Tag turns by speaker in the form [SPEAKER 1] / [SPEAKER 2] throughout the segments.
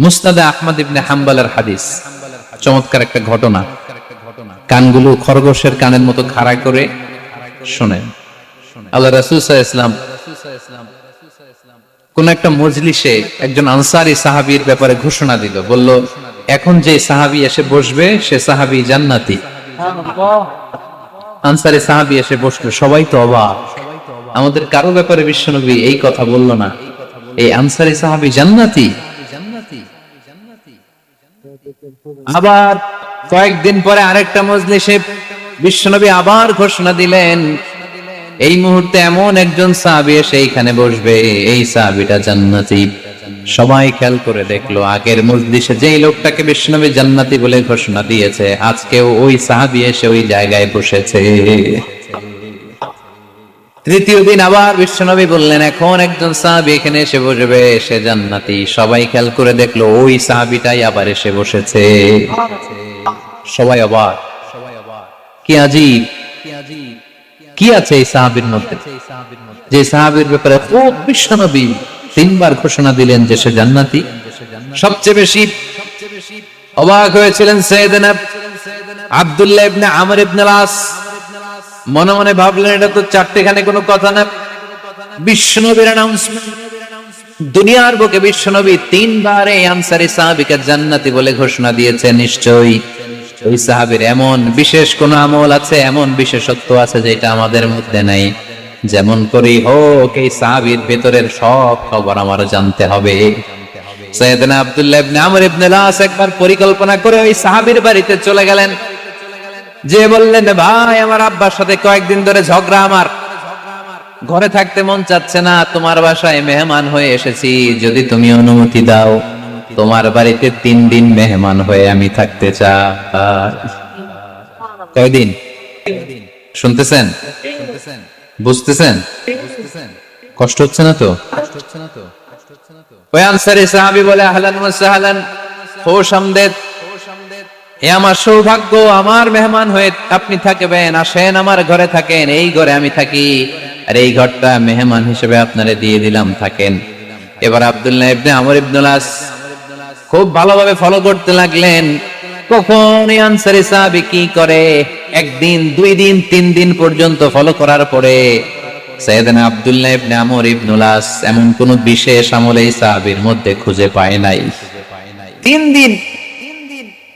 [SPEAKER 1] মুসনাদে আহমদ ইবনে হাম্বলের হাদিস, চমৎকার একটা ঘটনা। কানগুলো খরগোশের কানের মতো খাড়া করে শোনেন। আল্লাহ রাসূল সাল্লাল্লাহু আলাইহি ওয়াসাল্লাম কোন একটা মজলিসে একজন আনসারী সাহাবীর ব্যাপারে ঘোষণা দিল, বলল, এখন যে সাহাবী এসে বসবে সে সাহাবী জান্নাতি। আনসারী সাহাবী এসে বসলো, সবাই তো অবাক, আমাদের কারো ব্যাপারে বিশ্বনবী এই কথা বলল না, এই আনসারী সাহাবী জান্নাতি। আবার কয়েকদিন পরে আরেকটা মজলিসে বিশ্বনবী আবার ঘোষণা দিলেন, এই মুহূর্তে এমন একজন সাহাবী এসে এইখানে বসবে, এই সাহাবীটা জান্নাতি। সবাই খেয়াল করে দেখলো, আগের মজলিসে যেই লোকটাকে বিশ্বনবী জান্নাতি বলে ঘোষণা দিয়েছে, আজকেও ওই সাহাবী এসে ওই জায়গায় বসেছে। তৃতীয় দিন আবার বিশ্বনবী বললেন, এখন একজন সাহাবী এখানে এসে বসবে, সে জান্নাতি। সবাই খেয়াল করে দেখলো, ওই সাহাবীটাই আবার এসে বসেছে। সবাই অবাক, কি আজীব, কি আছে এই সাহাবীর মধ্যে, যে সাহাবীর ব্যাপারে খুব বিশ্বনবী তিনবার ঘোষণা দিলেন যে সে জান্নাতি। সবচেয়ে বেশি অবাক হয়েছিলেন সাইয়েদনা আব্দুল্লাহ ইবনে আমর ইবনে আস। মনে মনে ভাবলেন, এটা তো চারটেখানে কোনো কথা না, বিশ্বনবীর অ্যানাউন্সমেন্ট। দুনিয়ার বুকে বিশ্বনবী তিনবার এই আনসারী সাহাবীকে জান্নাতি বলে ঘোষণা দিয়েছে, নিশ্চয়ই ওই সাহাবীর এমন বিশেষ কোন আমল আছে, এমন বিশেষত্ব আছে যেটা আমাদের মধ্যে নাই। যেমন করেই হোক এই সাহাবীর ভেতরের সব খবর আমার জানতে হবে। সাইয়েদনা আব্দুল্লাহ ইবনে আমর ইবনে আস একবার পরিকল্পনা করে ওই সাহাবীর বাড়িতে চলে গেলেন, যে বললেন, ভাই, আমার আব্বার সাথে কয়েকদিন ধরে ঝগড়া, আমার ঘরে থাকতে মন চাচ্ছে না, তোমার বাসায় মেহমান হয়ে এসেছি, যদি তুমি অনুমতি দাও তোমার বাড়িতে 3 দিন মেহমান হয়ে আমি থাকতে চাই। কয়দিন? শুনতেছেন, বুঝতেছেন? কষ্ট হচ্ছে না তো? ওই আনসারী সাহাবী বলে, আহলান ওয়া সাহলান, খোশ আমদেদ, এ আমার সৌভাগ্য, আমার মেহমান হয়ে আপনি থাকবেন, আসেন আমার ঘরে থাকেন, এই ঘরে আমি থাকি, আর এই ঘরটা মেহমান হিসেবে আপনারে দিয়ে দিলাম, থাকেন। এবার আব্দুল্লাহ ইবনে আমর ইবনে আস খুব ভালোভাবে ফলো করতে লাগলেন, কখন এই আনসারী সাহাবী কি করে। 1 দিন, 2 দিন, 3 দিন পর্যন্ত ফলো করার পরে সাইয়েদনা আব্দুল্লাহ ইবনে আমর ইবনে আস এমন কোন বিশেষ আমল এই সাহাবীর মধ্যে খুঁজে পায় নাই। 3 দিন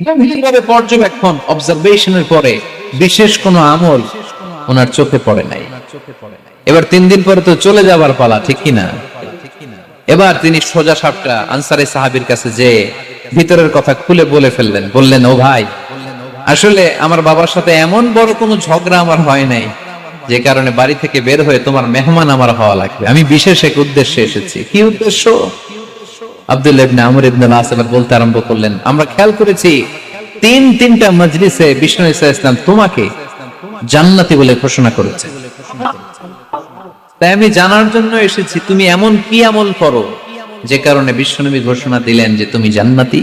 [SPEAKER 1] গভীরভাবে পর্যবেক্ষণ, অবজারভেশনের পরে বিশেষ কোন আমল ওনার চোখে পড়ে নাই। এবার 3 দিন পরে তো চলে যাবার পালা, ঠিক কিনা? এবার তিনি সোজা সাপটা আনসারী সাহাবীর কাছে যে ভিতরের কথা খুলে বলে ফেললেন, বললেন, ও ভাই, আসলে আমার বাবার সাথে এমন বড় কোনো ঝগড়া আমার হয় নাই, যে কারণে বাড়ি থেকে বের হয়ে তোমার মেহমান আমার হওয়া লাগবে, আমি বিশেষ এক উদ্দেশ্যে এসেছি। কি উদ্দেশ্য? আব্দুল্লাহ ইবনে আমর ইবনে আস এবার বলতে আরম্ভ করলেন, আমরা খেয়াল করেছি 3টা মজলিসে বিষ্ণু ঈসা ইসলাম তোমাকে জান্নাতি বলে ঘোষণা করেছে, তাই আমি জানার জন্য এসেছি তুমি এমন কি আমল করো যে কারণে বিশ্বনবী ঘোষণা দিলেন যে তুমি জান্নাতি।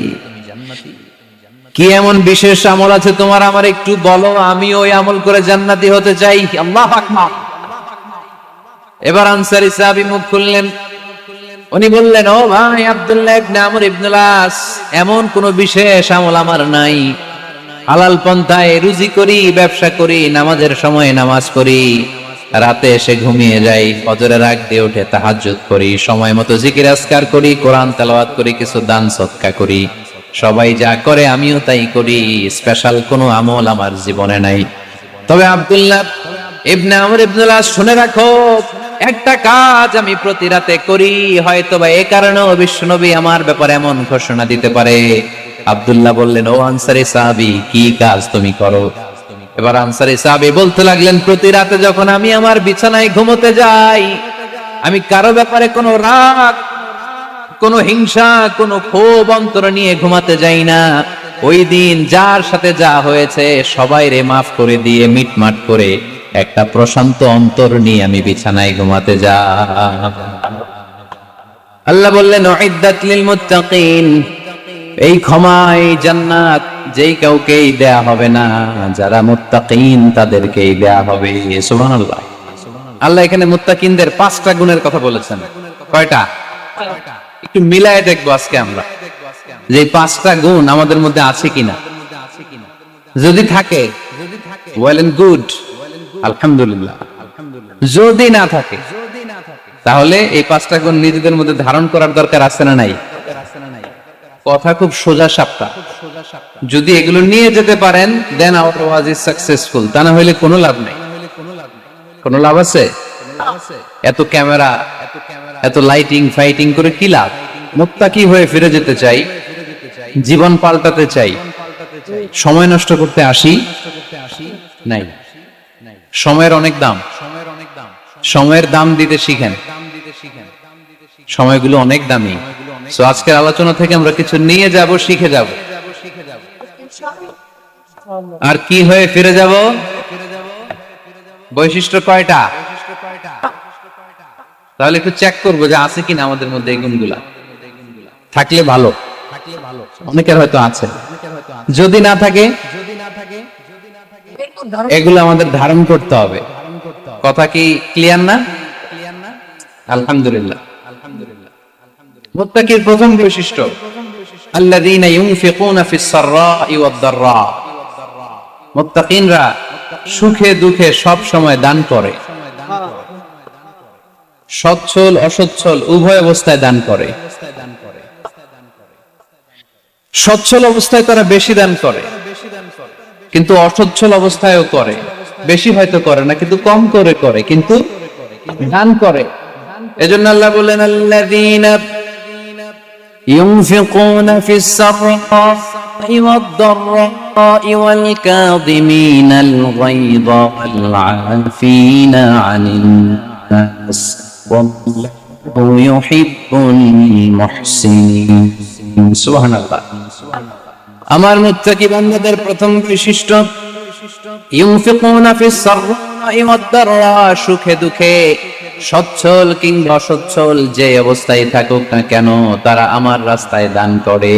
[SPEAKER 1] কি এমন বিশেষ আমল আছে তোমার, আমার একটু বলো, আমি ওই আমল করে জান্নাতি হতে চাই। আল্লাহু আকবার। এবার আনসারী সাহাবী মুখ খুললেন, উনি বললেন, ও ভাই আব্দুল্লাহ ইবনে আমর ইবনে আস, এমন কোন বিশেষ আমল আমার নাই, হালাল পন্থায় রুজি করি, ব্যবসা করি, নামাজের সময় নামাজ পড়ি, রাতে এসে ঘুমিয়ে যাই, ফজরের আগ দিয়ে উঠে তাহাজ্জুদ করি, সময় মতো জিকির আজকার করি, কোরআন তেলাওয়াত করি, কিছু দান সদকা করি, সবাই যা করে আমিও তাই করি, স্পেশাল কোনো আমল আমার জীবনে নাই। তবে আব্দুল্লাহ ইবনে আমর ইবনে আস, শুনে রাখো, একটা কাজ আমি প্রতি রাতে করি, হয়তোবা এই কারণেও বিশ্বনবী আমার ব্যাপারে এমন ঘোষণা দিতে পারে। আব্দুল্লাহ বললেন, ও আনসারী সাহাবী, কি কাজ তুমি করো? এবার আনসারী সাহাবী বলতে লাগলেন, প্রতি রাতে যখন আমি আমার বিছানায় ঘুমোতে যাই, আমি কারো ব্যাপারে কোনো রাগ, কোনো হিংসা, কোনো ক্ষোভ অন্তরে নিয়ে ঘুমাতে যাই না। ওই দিন যার সাথে যা হয়েছে সবাইরে মাফ করে দিয়ে মিটমাট করে একটা প্রশান্ত অন্তর নিয়ে আমি বিছানায় ঘুমাতে যাই। আল্লাহ বললেন, উইদ্দাত লিল মুত্তাকিন, এই ক্ষমা, এই জান্নাত যেই কাউকেই দেয়া হবে না, যারা মুত্তাকিন তাদেরকেই দেয়া হবে। সুবহানাল্লাহ। আল্লাহ এখানে মুত্তাকিনদের 5টা গুণের কথা বলেছেন। কয়টা? একটু মিলায় দেখবো আজকে আমরা। যে এই পাঁচটা গুণ আমাদের মধ্যে আছে কিনা। যদি থাকে ওয়েল এন্ড গুড, আলহামদুলিল্লাহ। যদি না থাকে তাহলে এই পাঁচটা গুণ নিজেদের মধ্যে ধারণ করার দরকার আছে না নাই? কথা খুব সোজা সাপটা। যদি এগুলো নিয়ে যেতে পারেন দেন আওয়ার ওয়াজ ইজ সাকসেসফুল, তা না হইলে কোনো লাভ নাই। কোনো লাভ আছে? এত ক্যামেরা, এত লাইটিং ফাইটিং করে কি লাভ? মুত্তাকি হয়ে ফিরে যেতে চাই, জীবন পাল্টাতে চাই, সময় নষ্ট করতে আসি নাই। সময়ের অনেক দাম, সময়ের দাম দিতে শিখেন। সময়গুলো অনেক দামি। সো আজকের আলোচনা থেকে আমরা কিছু নিয়ে যাব, শিখে যাব। আর কি হয়ে ফিরে যাব? বৈশিষ্ট্য কয়টা? তাহলে একটু চেক করবো যে আছে কিনা আমাদের মধ্যে এই গুণগুলা। থাকলে ভালো, অনেকের হয়তো আছে। যদি না থাকে এগুলো আমাদের ধারণ করতে হবে। কথা কি ক্লিয়ার না? আলহামদুলিল্লাহ। মুত্তাকির প্রথম বৈশিষ্ট্য আল্লাযীনা ইউনফিকুনা ফিস সাররা'i ওয়াদ দাররা। মুত্তাকিনরা সুখে দুঃখে সব সময় দান করে, সচ্ছল অসচ্ছল উভয় অবস্থায় দান করে। সচ্ছল অবস্থায় তারা বেশি দান করে, কিন্তু অসচ্ছল অবস্থায়ও করে। বেশি হয়তো করে না, কিন্তু কম করে করে, কিন্তু দান করে। এজন্য আল্লাহ বলেন আল্লাযীনা ইউনফিকুনা ফিস সাররা'i ওয়াদ দাররা'i ওয়াল কাযিমিনাল গায়যা ওয়াল আফিনা আনিন নাস ওয়াল্লাহু ইউহিব্বুল মুহসিনিন। সুবহানাল্লাহ। আমার মুত্তাকি বান্দাদের প্রথম বৈশিষ্ট্য ইউনফিকুনা ফিস সাররা'i ওয়াদ দাররা। সুখে দুঃখে সচ্ছল কিংবা অসচ্ছল যে অবস্থায় থাকুক না কেন তারা আমার রাস্তায় দান করে।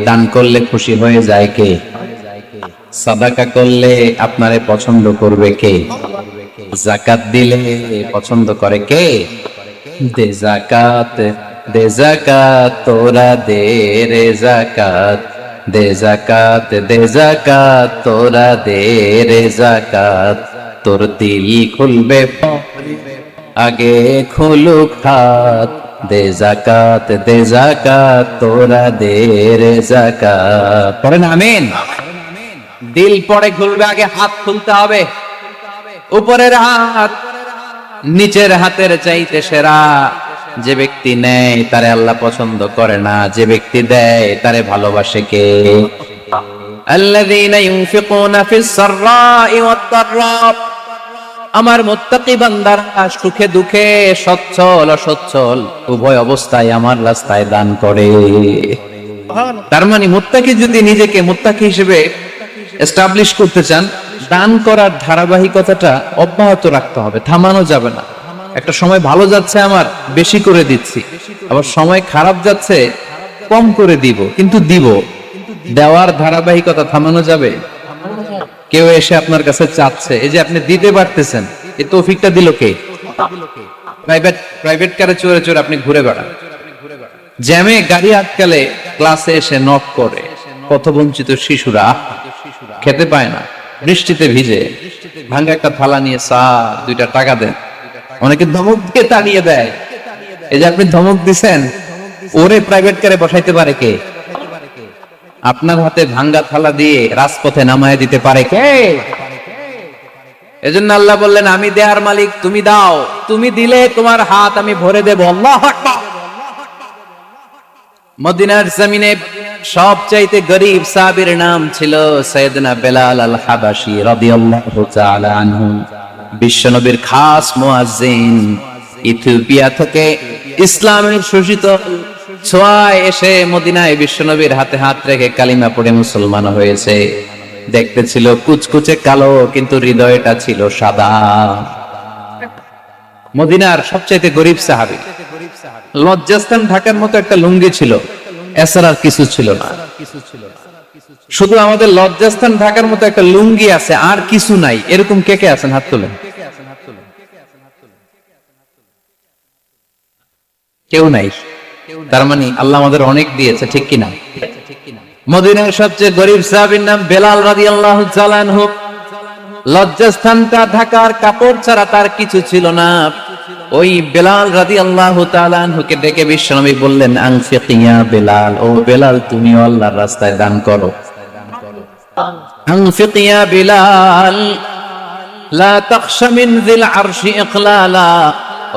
[SPEAKER 1] দান করলে খুশি হয়ে যায় কে? সাদাকা করলে আপনারে পছন্দ করবে কে? যাকাত দিলে পছন্দ করে কে? দে যাকাত, দে যাকাত তোরা দে রে যাকাত, দে যাকাত, দে যাকাত তোরা দে রে যাকাত। তোর দিল খুলবে আগে খুলুক হাত, দে যাকাত, দে যাকাত তোরা দে রে যাকাত। পড়েন আমিন। দিল পরে খুলবে, আগে হাত খুলতে হবে। উপরের হাত নিচের হাতের চাইতে সেরা। যে ব্যক্তি নেয় তারে আল্লাহ পছন্দ করে না, যে ব্যক্তি দেয় তারে ভালোবাসে কে? আল্লাযীনা ইউনফিকুনা ফিস সাররা'i ওয়াদ দাররা। আমার মুত্তাকি বান্দারা সুখে দুঃখে সচ্ছল অসচ্ছল উভয় অবস্থায় আমার রাস্তায় দান করে। তার মানে মুত্তাকি যদি নিজেকে মুত্তাকি হিসেবে এস্টাবলিশ করতে চান, দান করার ধারাবাহিকতাটা অব্যাহত রাখতে হবে, থামানো যাবে না। একটা সময় ভালো যাচ্ছে আমার, বেশি করে দিচ্ছি, আবার সময় খারাপ যাচ্ছে, কম করে দিব, কিন্তু দিব। দেওয়ার ধারাবাহিকতা থামানো যাবে? কেউ এসে আপনার কাছে চাচ্ছে, এই যে আপনি দিতে পারতেছেন, এই তৌফিকটা দিল কে? প্রাইভেট কারে চড়ে চড়ে আপনি ঘুরে বেড়ান, জ্যামে গাড়ি আটকালে ক্লাসে এসে নক করে, পথবঞ্চিত শিশুরা খেতে পায় না, বৃষ্টিতে ভিজে, ভাঙ্গা একটা থালা নিয়ে স্যার 2টা টাকা দেন। অনেকে ধমক দিয়ে তাড়িয়ে দেয়। এই যে আপনি ধমক দিছেন, ওরে প্রাইভেট কারে বসাইতে পারে কে? আপনার হাতে ভাঙ্গা থালা দিয়ে রাজপথে নামায় দিতে পারে কে? এজন্য আল্লাহ বললেন আমি দেয়ার মালিক, তুমি দাও, তুমি দিলে তোমার হাত আমি ভরে দেব। আল্লাহু আকবার। মদিনার জমিনে সবচাইতে গরীব সাহাবীর নাম ছিল সাইয়েদনা বেলাল আল হাবাশী রাদিয়াল্লাহু তাআলা আনহু। বিশ্বনবীর খাস মুয়াজ্জিন, ইথিওপিয়া থেকে ইসলামের সুশীতল ছোঁয়ায় এসে মদিনায় বিশ্বনবীর হাতে হাত রেখে কালিমা পড়ে মুসলমান হয়েছে। দেখতে ছিল কুচকুচে কালো, কিন্তু হৃদয়টা ছিল সাদা। মদিনার সবচাইতে গরীব সাহাবী। লজ্জাস্থান ঢাকার মতো একটা লুঙ্গি ছিল, এছাড়া আর কিছু ছিল না। শুধু আমাদের লজ্জাস্থান ঢাকার মতো একটা লুঙ্গি আছে, আর কিছু নাই। এরকম কে কে আছেন? হাত তোলেন। কেউ নাই। তার মানে আল্লাহ আমাদের অনেক দিয়েছে, ঠিক কিনা? মদিনার সবচেয়ে গরিব সাহাবীর নাম বেলাল রাদিয়াল্লাহু তাআলা আনহু। লজ্জাস্থানটা ঢাকার কাপড় ছাড়া তার কিছু ছিল না। ওই বেলাল রাদিয়াল্লাহু তাআলা আনহুকে ডেকে বিশ্বনবী বললেন, আনফিক ইয়া বেলাল, ও বেলাল তুমিও আল্লাহর রাস্তায় দান করো। আনফিক ইয়া বেলাল লা তাখশা মিন যিল আরশি ইকলালা,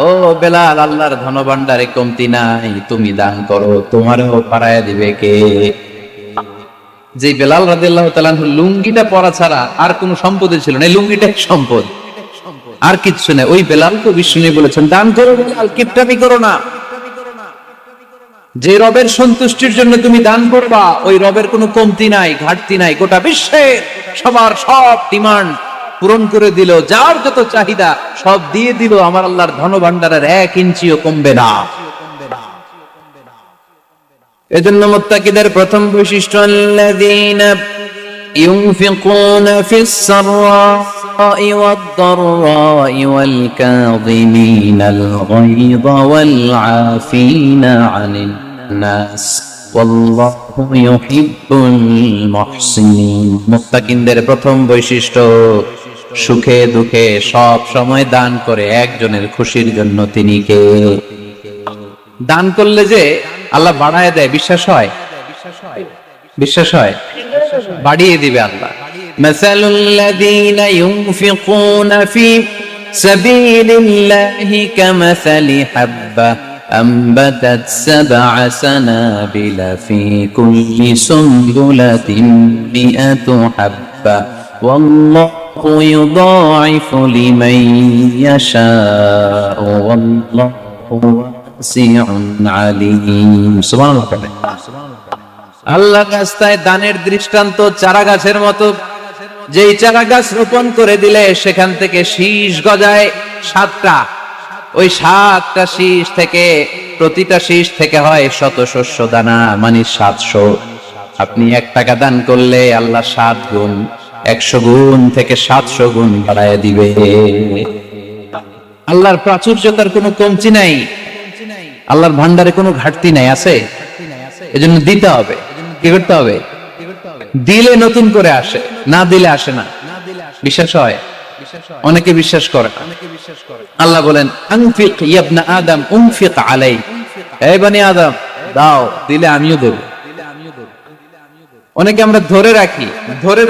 [SPEAKER 1] ও বেলাল আল্লাহর ধনভাণ্ডারে কমতি নাই, তুমি দান করো, তোমারও বাড়ায়া দিবে কে? যে বেলাল রাদিয়াল্লাহু তাআলা আনহু লুঙ্গিটা পরা ছাড়া আর কোনো সম্পদ ছিল না, এই লুঙ্গিটাই সম্পদ, আর কিছু নেই। ওই বেলালকে বিষ্ণু বলেছেন, দান করো বেলাল, কিপটামি করো না। যে রবের সন্তুষ্টির জন্য তুমি দান করবা, ওই রবের কোনো কমতি নাই, ঘাটতি নাই। গোটা বিশ্বে সবার সব ডিমান্ড পূরণ করে দিল, যার যত চাহিদা সব দিয়ে দিল, আমার আল্লাহর ধনভাণ্ডারের 1 ইঞ্চিও কমবে না। এজন্য মুত্তাকিদের প্রথম বৈশিষ্ট্য, আল্লাযীনা ইউনফিকুনা ফিস সাররাই ওয়াদ দাররাই ওয়াল কাযিমিনাল গায়যা ওয়াল আফিনা আনিন নাস ওয়াল্লাহু ইউহিব্বুল মুহসিনিন। মুত্তাকিনদের প্রথম বৈশিষ্ট্য, সুখে দুঃখে সব সময় দান করে একজনের খুশির জন্য। তিনি কে? দান করলে যে আল্লাহ বাড়ায় দেয়, বিশ্বাস হয়? বিশ্বাস হয়? বাড়িয়ে দিবে আল্লাহ। মাসালুল লাযীনা ইউনফিকুনা ফি সাবিলিল্লাহি কামাসালি হাব্বা أنبتت 7 سنابل في كل سنبلة 100 حبة والله يضاعف لمن يشاء والله واسع عليم। সুবহানাল্লাহ। আল্লাহ রাস্তায় দানের দৃষ্টান্ত চারা গাছের মতো। যেই চারা গাছ রোপণ করে দিলে সেখান থেকে শীষ গজায় 7টা। ওই 7টা শীষ থেকে, প্রতিটা শীষ থেকে হয় শত শস্য দানা, মানে 700। আপনি 1 টাকা দান করলে আল্লাহ 7 গুণ, 100 গুণ থেকে 700 গুণ বাড়ায় দিবে। আল্লাহর প্রাচুর্যতার কোনো কমতি নাই, আল্লাহর ভান্ডারে কোনো ঘাটতি নাই, আছে? এজন্য দিতে হবে। কি করতে হবে? দিলে নতুন করে আসে, না দিলে আসে না। বিশ্বাস হয়? অনেকে বিশ্বাস করে না। আল্লাহ বলেন, আনফিক ইয়া ইবনা আদম উনফিক আলাইক, হে বনি আদম দাও, দিলে আমিও দেব। অনেকে আমরা ধরে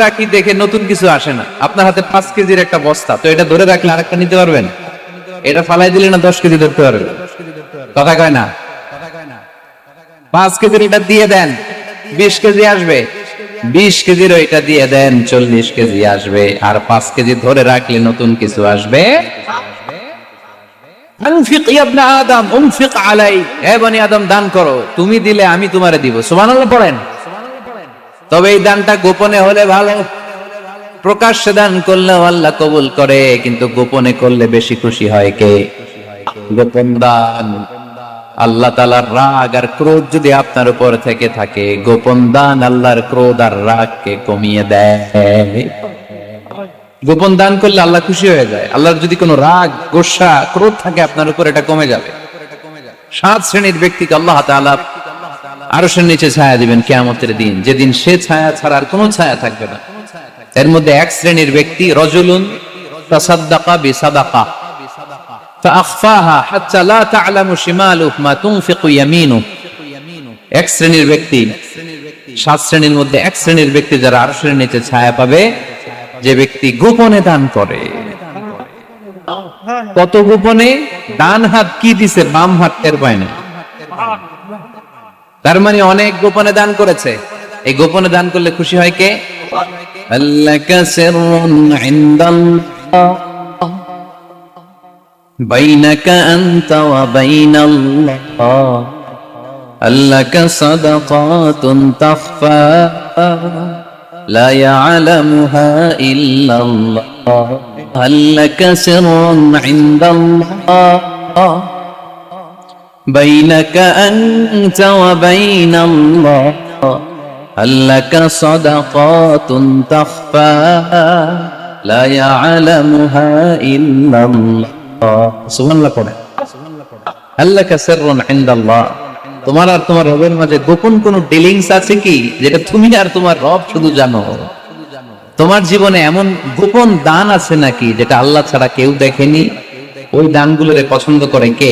[SPEAKER 1] রাখি দেখে নতুন কিছু আসে না। আপনার হাতে 5 কেজির একটা বস্তা, তো এটা ধরে রাখলে আরেকটা নিতে পারবেন? এটা ফালাই দিলে না 10 কেজি ধরতে পারবেন? কথা কয় না? 5 কেজির এটা দিয়ে দেন, 20 কেজি আসবে। 20 কেজির এটা দিয়ে দেন, 40 কেজি আসবে। আর 5 কেজি ধরে রাখলে নতুন কিছু আসবে। আনফিক ইয়া ইবনা আদম উনফিক আলাইক, হে বনি আদম দান করো, তুমি দিলে আমি তোমারে দিব। সুবহানাল্লাহ পড়েন। তবে এই দানটা গোপনে হলে ভালো। প্রকাশ্যে দান করলে আল্লাহ কবুল করে, কিন্তু গোপনে করলে বেশি খুশি হয় কে? গোপন দান। আল্লাহ তাআলার রাগ আর ক্রোধ যদি আপনার উপর থেকে থাকে, গোপন দান আল্লাহর ক্রোধ আর রাগকে কমিয়ে দেয়। গোপন দান করলে আল্লাহ খুশি হয়ে যায়। আল্লাহর যদি কোনো রাগ, গোসা, ক্রোধ থাকে আপনার উপর, এটা কমে যাবে। 7 শ্রেণীর ব্যক্তিকে আল্লাহ তাআলা আরশের নিচে ছায়া দিবেন কিয়ামতের দিন, যেদিন সে ছায়া ছাড়া আর কোনো ছায়া থাকবে না। এর মধ্যে 1 শ্রেণীর ব্যক্তি, রজুলুন তাসাদ্দাকা বিসাদাকা ফাআখফাহা হাত্তা লা তা'লামু শিমালুহু মা তুনফিকু ইয়ামিনুহু। 1 শ্রেণীর ব্যক্তি, 7 শ্রেণীর মধ্যে 1 শ্রেণীর ব্যক্তি যারা আরশের নিচে ছায়া পাবে, যে ব্যক্তি গোপনে দান করে। কত গোপনে? ডান হাত কি দিছে, বাম হাত টের পায় না। তার মানে অনেক গোপনে দান করেছে। এই গোপনে দান করলে খুশি হয় কে? আল্লাকা সিররুন ইনদাল্লাহ বাইনাকা আনতা ওয়া বাইনাল্লাহ আল্লাকা সাদাকাতুন তাখফা লা ইয়ালামুহা ইল্লাল্লাহ আল্লাকা সিররুন ইনদাল্লাহ بينك أنت وبين الله هل لك صدقات تخفى لا يعلمها إلا الله سبحان الله قرآن هل لك سر عند الله তোমার আর তোমার রবের মাঝে গোপন কোন ডিলিংস আছে কি, যেটা তুমি আর তোমার রব শুধু জানো? তোমার জীবনে এমন গোপন দান আছে নাকি যেটা আল্লাহ ছাড়া কেউ দেখেনি? ওই দানগুলোরে পছন্দ করে কে?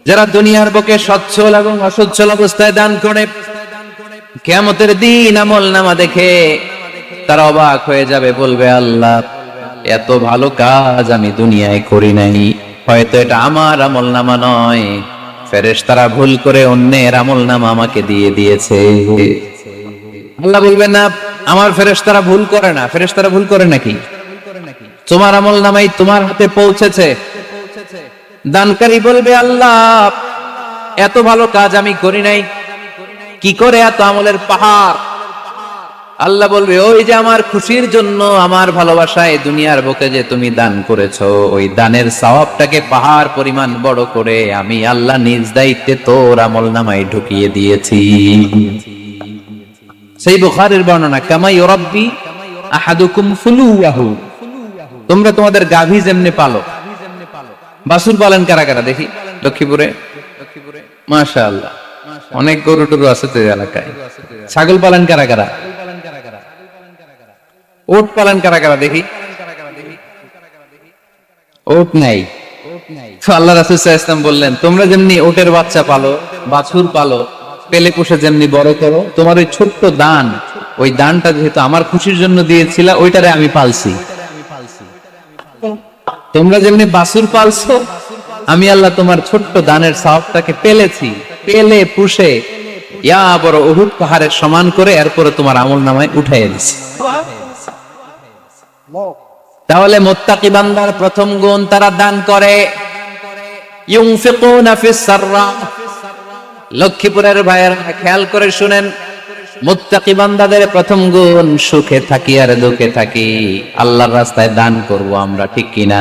[SPEAKER 1] যারা দুনিয়ার বুকে সচ্ছল এবং অসচ্ছল অবস্থায় দান করে, কিয়ামতের দিন আমল নামা দেখে তারা অবাক হয়ে যাবে, বলবে আল্লাহ এত ভালো কাজ আমি দুনিয়ায় করি নাই, হয়তো এটা আমার আমল নামা নয়, ফেরেশতারা ভুল করে অন্যের আমল নামা আমাকে দিয়ে দিয়েছে। আল্লাহ বলবেন না আমার ফেরেশতারা ভুল করে না। ফেরেশতারা ভুল করে নাকি? তোমার আমল নামাই তোমার হাতে পৌঁছেছে। দানকারী বলবে আল্লাহ এত ভালো কাজ আমি করি নাই, কি করে এত আমলের পাহাড়? আল্লাহ বলবে ওই যে আমার খুশির জন্য, আমার ভালোবাসায় দুনিয়ার বুকে যে তুমি দান করেছো, ওই দানের সওয়াবটাকে পাহাড় পরিমাণ বড় করে আমি আল্লাহ নিজ দায়িত্বে তোর আমল নামায় ঢুকিয়ে দিয়েছি। সেই বুখারীর বর্ণনা, কামা ইউরাব্বি আহাদুকুম ফুলুয়াহু, তোমরা তোমাদের গাভী যেমনি পালো। বাছুর পালেন কারা কারা দেখি লক্ষ্মীপুরে? মাশাআল্লাহ, অনেক গরু টরু আছে তো এলাকায়। ছাগল পালেন কারা কারা? উট পালেন কারা কারা দেখি? উট নাই। আল্লাহ রাসূল সাল্লাল্লাহু আলাইহি ওয়াসাল্লাম বললেন তোমরা যেমনি উটের বাচ্চা পালো, বাছুর পালো, পেলে পুষে যেমনি বড় করো, তোমার ওই ছোট্ট দান, ওই দানটা যেহেতু আমার খুশির জন্য দিয়েছিলা, ওইটারে আমি পালছি। তোমরা যেমনি বাছুর পালছো, আমি আল্লাহ তোমার ছোট্ট দানের সওয়াবটাকে পেলেছি, পেলে পুষে ইয়া বড় উহুদ পাহাড়ের সমান করে এরপরে তোমার আমলনামায় উঠাইয়া দিছি। তাহলে মুত্তাকি বান্দার প্রথম গুণ, তারা দান করে। ইউনফিকুনা ফিস সাররা, লক্ষ্মীপুরের ভাইয়েরা খেয়াল করে শুনেন, মুত্তাকি বান্দাদের প্রথম গুণ সুখে থাকি আর দুঃখে থাকি আল্লাহর রাস্তায় দান করব আমরা, ঠিক কিনা?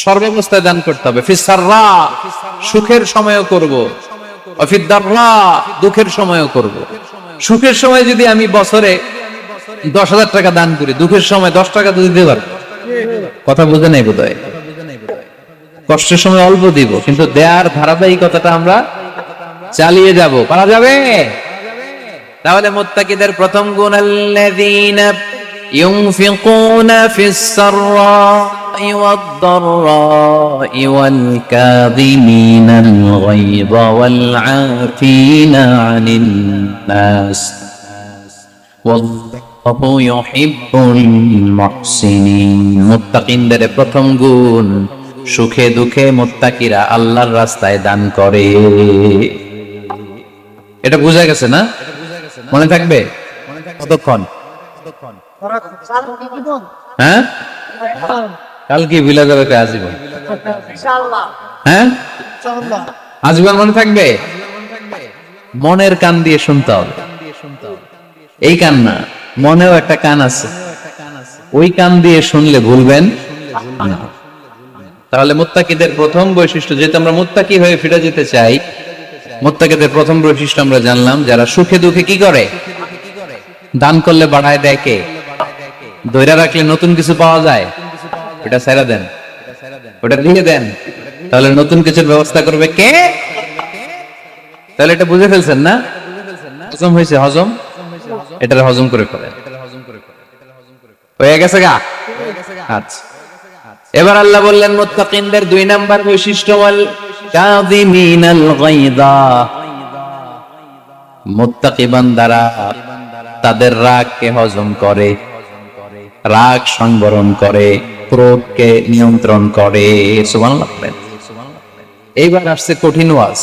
[SPEAKER 1] সর্বাবস্থায় দান করতে হবে। ফিস সাররা, সুখের সময়ও করব, ফিদ দাররা, দুঃখের সময়ও করব। সুখের সময় যদি আমি বছরে 10,000 টাকা দান করি, দুঃখের সময় 10 টাকা তো দিতে পারবো। কথা বুঝে নাই বোধহয়? কষ্টের সময় অল্প দিব, কিন্তু দেয়ার ধারাবাহিকতাটা আমরা চালিয়ে যাব। পারা যাবে? তাহলে মুত্তাকিদের প্রথম গুণ, আল্লাযীনা ইউনফিকুনা ফিস সাররাই ওয়াদ দাররাই ওয়াল কাযিমিনাল গায়যা ওয়াল আফিনা আনিন নাস ওয়াল্লাহু ইউহিব্বুল মুহসিনিন। মুত্তাকিনদের প্রথম গুণ, সুখে দুঃখে মুত্তাকিরা আল্লাহর রাস্তায় দান করে। এটা বোঝা গেছে না? মনে থাকবে কতক্ষণ? হ্যাঁ, কালকে ভুলে যাবে আজীবন। হ্যাঁ, আজীবন মনে থাকবে। মনের কান দিয়ে শুনতে হবে, এই কান না, মনেও একটা কান আছে, ওই কান দিয়ে শুনলে ভুলবেন না। তাহলে মুত্তাকিদের প্রথম বৈশিষ্ট্য, যেহেতু আমরা মুত্তাকি হয়ে ফিরে যেতে চাই, মুত্তাকিদের প্রথম বৈশিষ্ট্য আমরা জানলাম, যারা সুখে দুঃখে কি করে? দান করলে বাড়ায় দেয় কে? ধৈর্য রাখলে নতুন কিছু পাওয়া যায়, ওটা ছেড়ে দেন, ওটা দিয়ে দেন, তাহলে নতুন কিছুর ব্যবস্থা করবে কে? তাহলে এটা বুঝে ফেলছেন না? হজম হয়েছে, হজম, এটার হজম করে ফেলেন। হয়ে গেছে গা? আচ্ছা, এবার আল্লাহ বললেন মুত্তাকিনদের 2 নাম্বার বৈশিষ্ট্য, ওয়াল কাযিমিনাল গায়যা, মুত্তাকি বান্দারা তাদের রাগকে হজম করে, রাগ সংবরণ করে, ক্রোধকে নিয়ন্ত্রণ করে। সুবহানাল্লাহ। এইবার আসছে কঠিন ওয়াজ।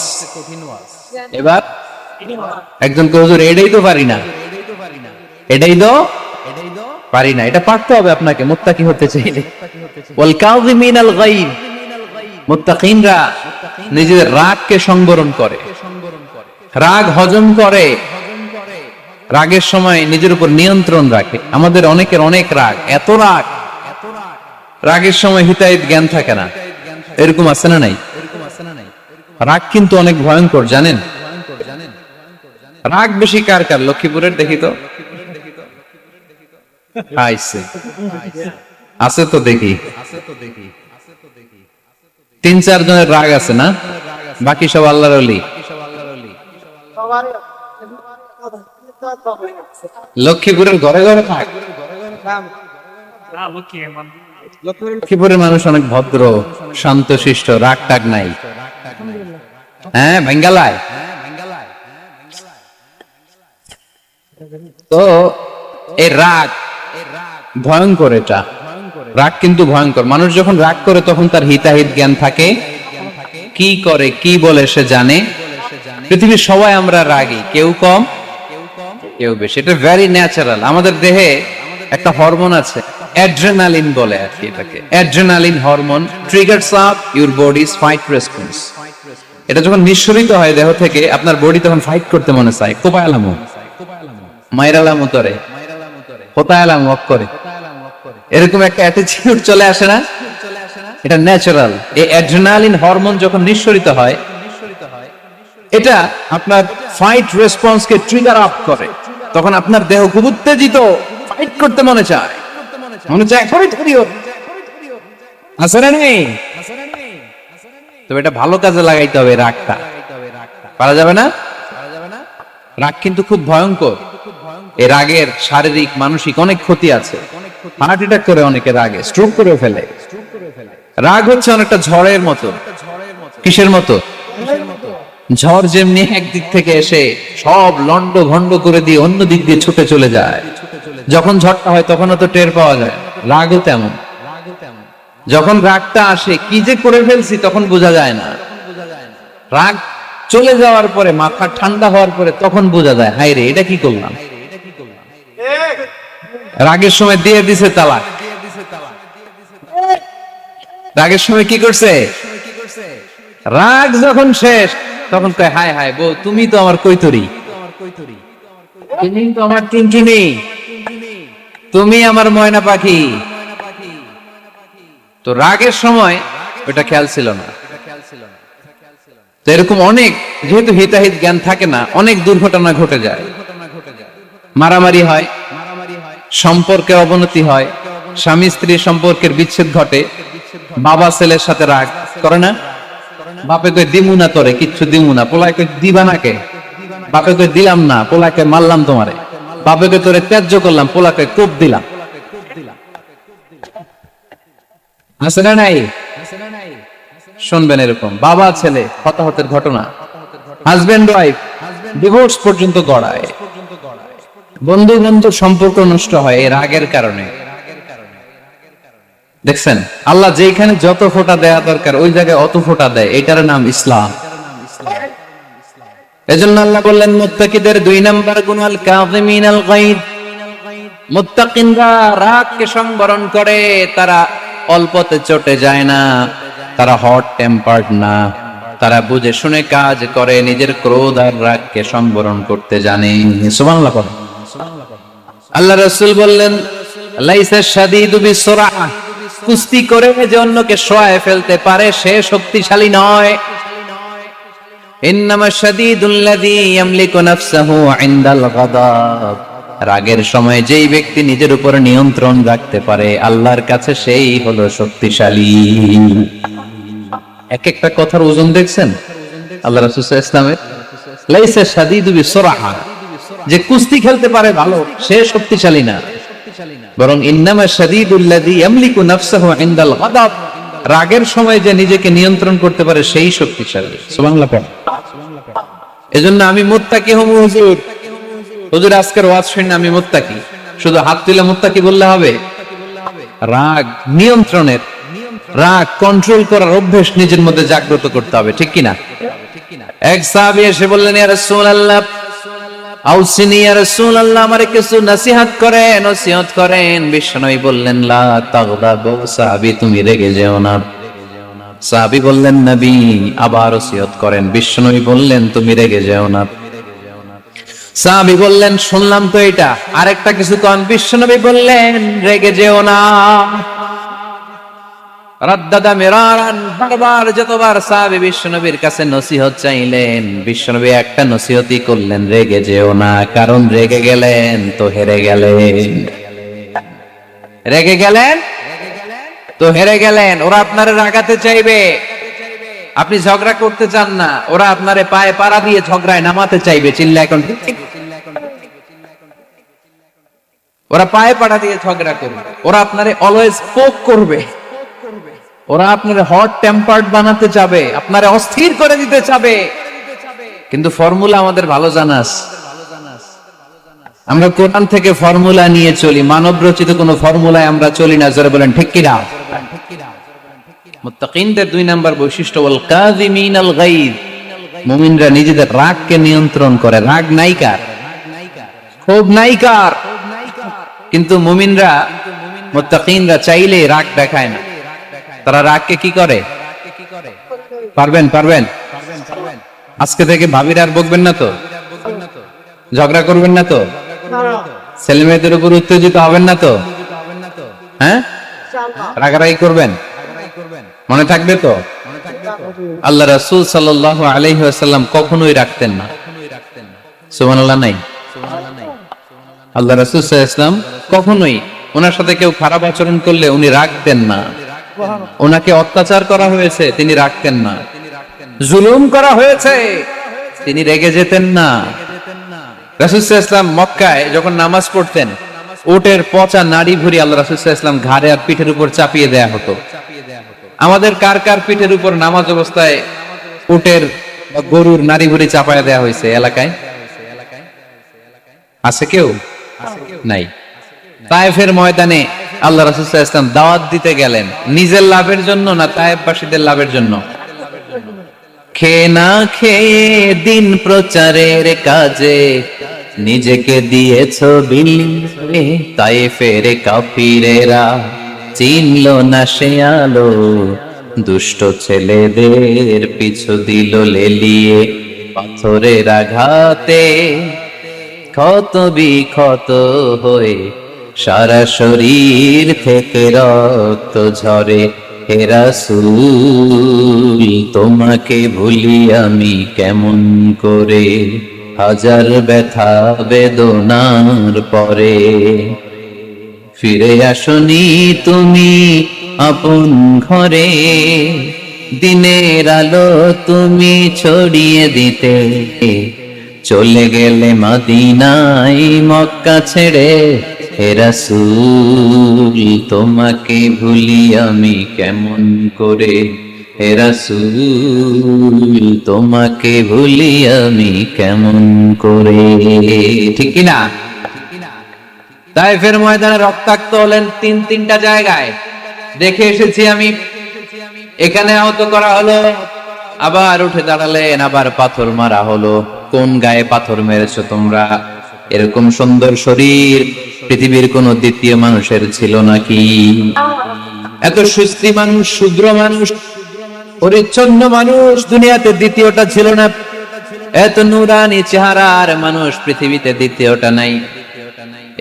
[SPEAKER 1] এবার একজন কে হুজুর এটাই তো পারি না, এটাই তো পারি না, এটা পারতে হবে আপনাকে মুত্তাকি হতে চাইলে। ওয়াল কাযিমিনাল গায়য, মুত্তাকিনরা নিজেদের রাগকে সংবরণ করে, রাগ হজম করে, রাগের সময় নিজের উপর নিয়ন্ত্রণ রাখে। আমাদের অনেকের অনেক রাগ, এত রাগ, রাগের সময় হিতাহিত জ্ঞান থাকে না, এরকম আছে না নাই? রাগ কিন্তু অনেক ভয়ঙ্কর, জানেন? রাগ বেশি কার কার লক্ষ্মীপুরের দেখি তো? আছে তো দেখি, 3-4 জনের রাগ আছে না? বাকি সব আল্লাহর ওলি। লক্ষ্মীপুরের ঘরে ঘরে থাক। লক্ষ্মীপুরের মানুষ অনেক ভদ্র, শান্তশিষ্ট, রাগ টাগ নাই। হ্যাঁ, বেঙ্গালায়। তো এই রাগ ভয়ঙ্কর, এটা রাগ কিন্তু ভয়ঙ্কর। মানুষ যখন রাগ করে তখন তার হিতাহিত জ্ঞান থাকে, কি করে কি বলে সে জানে। পৃথিবীর সবাই আমরা রাগী, কেউ কম কেউ বেশি, এটা ভেরি ন্যাচারাল। আমাদের দেহে একটা হরমোন আছে, অ্যাড্রেনালিন বলে আর কি এটাকে। Adrenaline hormone triggers up your bodies fight response. এটা যখন নিঃসরিত হয় দেহ থেকে, আপনার বডি তখন ফাইট করতে মনে চায়, কোপায়ালামো মাইরালামো তরে কোতায়ালামো অফ করে, এরকম একটা অ্যাটিটিউড চলে আসে না? এটা ন্যাচারাল। এই অ্যাড্রেনালিন হরমোন যখন নিঃসরিত হয়, এটা আপনার ফাইট রেসপন্সকে ট্রিগার আপ করে। তখন আপনার দেহ খুব উত্তেজিত, ফাইট করতে মনে চায়, এখনই ধরিও। আসলে নেই, তবে এটা ভালো কাজে লাগাইতে হবে। রাগটা পারা যাবে না। রাগ কিন্তু খুব ভয়ঙ্কর। এই রাগের শারীরিক মানসিক অনেক ক্ষতি আছে। হার্ট অ্যাটাক করে অনেকে রাগে, স্ট্রোক করে ফেলে। রাগ হচ্ছে অনেকটা ঝড়ের মতো। কিসের মতো? ঝড় যেমনি একদিক থেকে এসে সব লন্ড ভন্ড করে দিয়ে অন্য দিক দিয়ে ছুটে চলে যায়, যখন ঝড়টা হয় তখন তো টের পাওয়া যায়। রাগও তেমন। যখন রাগটা আসে, কি যে করে ফেলছি তখন বোঝা যায় না। রাগ চলে যাওয়ার পরে, মাথা ঠান্ডা হওয়ার পরে তখন বোঝা যায়, হায় রে এটা কি করলাম। রাগের সময় দিয়ে দিছে তালাক। রাগের সময় কি করছে? রাগ যখন শেষ তখন কয়, হায় হায় বউ, তুমি তো আমার কৈতরি, তুমি তো আমার টুনটুনি, তুমি আমার ময়না পাখি। তো রাগের সময় ওটা খেয়াল ছিল না। তো এরকম অনেক, যেহেতু হিতাহিত জ্ঞান থাকে না, অনেক দুর্ঘটনা ঘটে যায়। মারামারি হয়, সম্পর্কের অবনতি হয়, স্বামী স্ত্রীর সম্পর্কের বিচ্ছেদ ঘটে, বাবা ছেলের সাথে রাগ করে না। বাপে কই দিমু না তোরে, কিচ্ছু দিমু না। পোলায় কই দিবা না কে? বাপে কই দিলাম না, পোলাকে মারলাম তোমারে। বাপে কই তোরে ত্যায্য করলাম, পোলাকে কোপ দিলাম। আছে না নাই? শুনবেন এরকম বাবা ছেলে হতাহতের ঘটনা, হাজবেন্ড ওয়াইফ ডিভোর্স পর্যন্ত গড়ায়, বন্ধু বন্ধুর সম্পর্ক নষ্ট হয় এই রাগের কারণে। দেখছেন, আল্লাহ যেখানে যত ফোঁটা দেয়া দরকার ওই জায়গায় অত ফোঁটা দেয়। এটার নাম ইসলাম। এজন্য আল্লাহ বললেন, মুত্তাকিদের 2 নাম্বার গুণ আল কাযিমিনাল গায়দ। মুত্তাকিনরা রাগকে সংবরণ করে, তারা অল্পতে চটে যায় না, তারা হট টেম্পার্ড না, তারা বুঝে শুনে কাজ করে, নিজের ক্রোধ আর রাগকে সংবরণ করতে জানে। সুবহানাল্লাহ পড়ে। আল্লাহ রাসূল বললেন, লাইসা শাদীদু বিসরা, কুস্তি করে যে অন্যকে শোয়ায় ফেলতে পারে সে শক্তিশালী নয়। ইন্নামা শাদীদুল্লাযী ইয়ামলিকু নাফসাহু ইনদাল গাদাব, রাগের সময় যেই ব্যক্তি নিজের উপর নিয়ন্ত্রণ রাখতে পারে আল্লাহর কাছে সেই হলো শক্তিশালী। এক একটা কথার ওজন দেখছেন আল্লাহ রাসূল সাল্লাল্লাহু আলাইহি ওয়াসাল্লামের। লাইসা শাদীদু বিসরা, যে কুস্তি খেলতে পারে ভালো সে শক্তিশালী না, বরং ইন্নামা শাদীদুল্লাযী ইয়ামলিকু নাফসাহু ইনদাল গাদাব, রাগের সময় যে নিজেকে নিয়ন্ত্রণ করতে পারে সেই শক্তিশালী। সুবহানাল্লাহ। এজন্য আমি মুত্তাকি হব হুজুর। হুজুর আজকের ওয়াজ শুনে আমি মুত্তাকি, শুধু হাত তুলে মুত্তাকি বললে হবে? রাগ নিয়ন্ত্রণের, রাগ কন্ট্রোল করার অভ্যাস নিজের মধ্যে জাগ্রত করতে হবে, ঠিক কিনা? এক সাহাবী এসে বললেন, ইয়া রাসূলুল্লাহ আউসিনি ইয়া রাসূলুল্লাহ, আমারে কিছু নসিহত করেন, নসিহত করেন। বিশ্বনবী বললেন, লা তাগদাবু, সাহাবী তুমি রেগে যেও না। সাহাবী বললেন, নবী আবার নসিহত করেন। বিশ্বনবী বললেন, তুমি রেগে যেও না। সাহাবী বললেন, শুনলাম তো এটা, আরেকটা কিছু কোন। বিশ্বনবী বললেন, রেগে যেও না। রাদ্দাদা মিরারান, বারবার যতবার সাহাবী বিশ্বনবীর কাছে নসিহত চাইলেন, বিশ্বনবী একটা নসিহতই করলেন, রেগে যেও না, কারণ রেগে গেলেন তো হেরে গেলেন। রেগে গেলেন তো হেরে গেলেন। ওরা আপনারা রাগাতে চাইবে, আপনি ঝগড়া করতে চান না, ওরা আপনারে পায়ে পাড়া দিয়ে ঝগড়ায় নামাতে চাইবে, চিল্লা এখন ওরা পায়ে পাড়া দিয়ে ঝগড়া করবে, ওরা আপনারে অলওয়েজ পোক করবে, ওরা আপনারে হট টেম্পার্ড বানাতে চাবে, আপনারে অস্থির করে দিতে চাবে। কিন্তু ফর্মুলা আমাদের ভালো জানাস, আমরা কোরআন থেকে ফর্মুলা নিয়ে চলি, মানব রচিত কোন ফর্মুলায় আমরা চলি না। জোরে বলেন ঠিক কিনা? মুত্তাকিনদের 2 নাম্বার বৈশিষ্ট্য ওয়াল কাযিমিনাল গায়জ, মুমিনরা নিজেদের রাগকে নিয়ন্ত্রণ করে। রাগ নাইকার, ক্ষোভ নাইকার, কিন্তু মুমিনরা মুত্তাকিনরা চাইলে রাগ দেখায় না। তারা রাগকে কি করে? পারবেন আজকে থেকে ভাবির আর বকবেন না তো, ঝগড়া করবেন না তো, ছেলে মেয়েদের উপর উত্তেজিত হবেন না তো, হ্যাঁ রাগারাগি করবেন, মনে থাকবে তো? আল্লাহ রাসূল সাল্লাল্লাহু আলাইহি ওয়াসাল্লাম কখনোই রাখতেন না। সুবহানাল্লাহ নাই? আল্লাহ রাসূল সাল্লাল্লাহু আলাইহি ওয়াসাল্লাম কখনোই, ওনার সাথে কেউ খারাপ আচরণ করলে উনি রাখতেন না। ওনাকে অত্যাচার করা হয়েছে, তিনি রাখতেন না। জুলুম করা হয়েছে, তিনি রেগে যেতেন না। রাসূল সাল্লাল্লাহু আলাইহি ওয়াসাল্লাম মক্কায় যখন নামাজ পড়তেন, উটের পচা নাড়ি ভুঁড়ি আল্লাহ রাসূল সাল্লাল্লাহু আলাইহি ওয়াসাল্লাম ঘাড়ে আর পিঠের উপর চাপিয়ে দেয়া হতো। আমাদের কার কার পিঠের উপর নামাজ অবস্থায় উটের বা গরুর নাড়ি ভুঁড়ি চাপায়া দেয়া হয়েছে এলাকায়? আছে কেউ? নাই। তায়েফের ময়দানে আল্লাহ রাসূল সাল্লাল্লাহু আলাইহি ওয়াসাল্লাম দাওয়াত দিতে গেলেন, নিজের লাভের জন্য না তায়েফবাসীদের লাভের জন্য? খেয়ে না খেয়ে দিন প্রচারের কাজে নিজেকে দিয়েছ বিলিয়ে, তায়েফের কাফিরেরা চিনল না সে আলো, দুষ্ট ছেলেদের পিছু দিল লেলিয়ে, পাথরের আঘাতে ক্ষত বিক্ষত হয়ে সারা শরীর থেকে রক্ত ঝরে। হে রাসূল তোমাকে ভুলি আমি কেমন করে, হাজার ব্যথা বেদনার পরে ফিরে আসনি তুমি আপন ঘরে, দিনের আলো তুমি ছড়িয়ে দিতে, চলে গেলে মদিনায় মক্কা ছেড়ে। হে রাসূল তোমাকে ভুলি আমি কেমন করে, হে রাসূল তোমাকে ভুলি আমি কেমন করে। ঠিক কি না? তায়েফের ময়দানে রক্তাক্ত হলেন 3টা জায়গায়, দেখে এসেছি আমি। এখানে আহত করা হলো, আবার উঠে দাঁড়ালেন, আবার পাথর মারা হলো। কোন গায়ে পাথর মেরেছো তোমরা? এরকম সুন্দর শরীর পৃথিবীর কোন দ্বিতীয় মানুষের ছিল নাকি? এত সুস্থি মানুষ, শুদ্র মানুষ, পরিচ্ছন্ন মানুষ দুনিয়াতে দ্বিতীয়টা ছিল না। এত নুরানি চেহারার মানুষ পৃথিবীতে দ্বিতীয়টা নাই।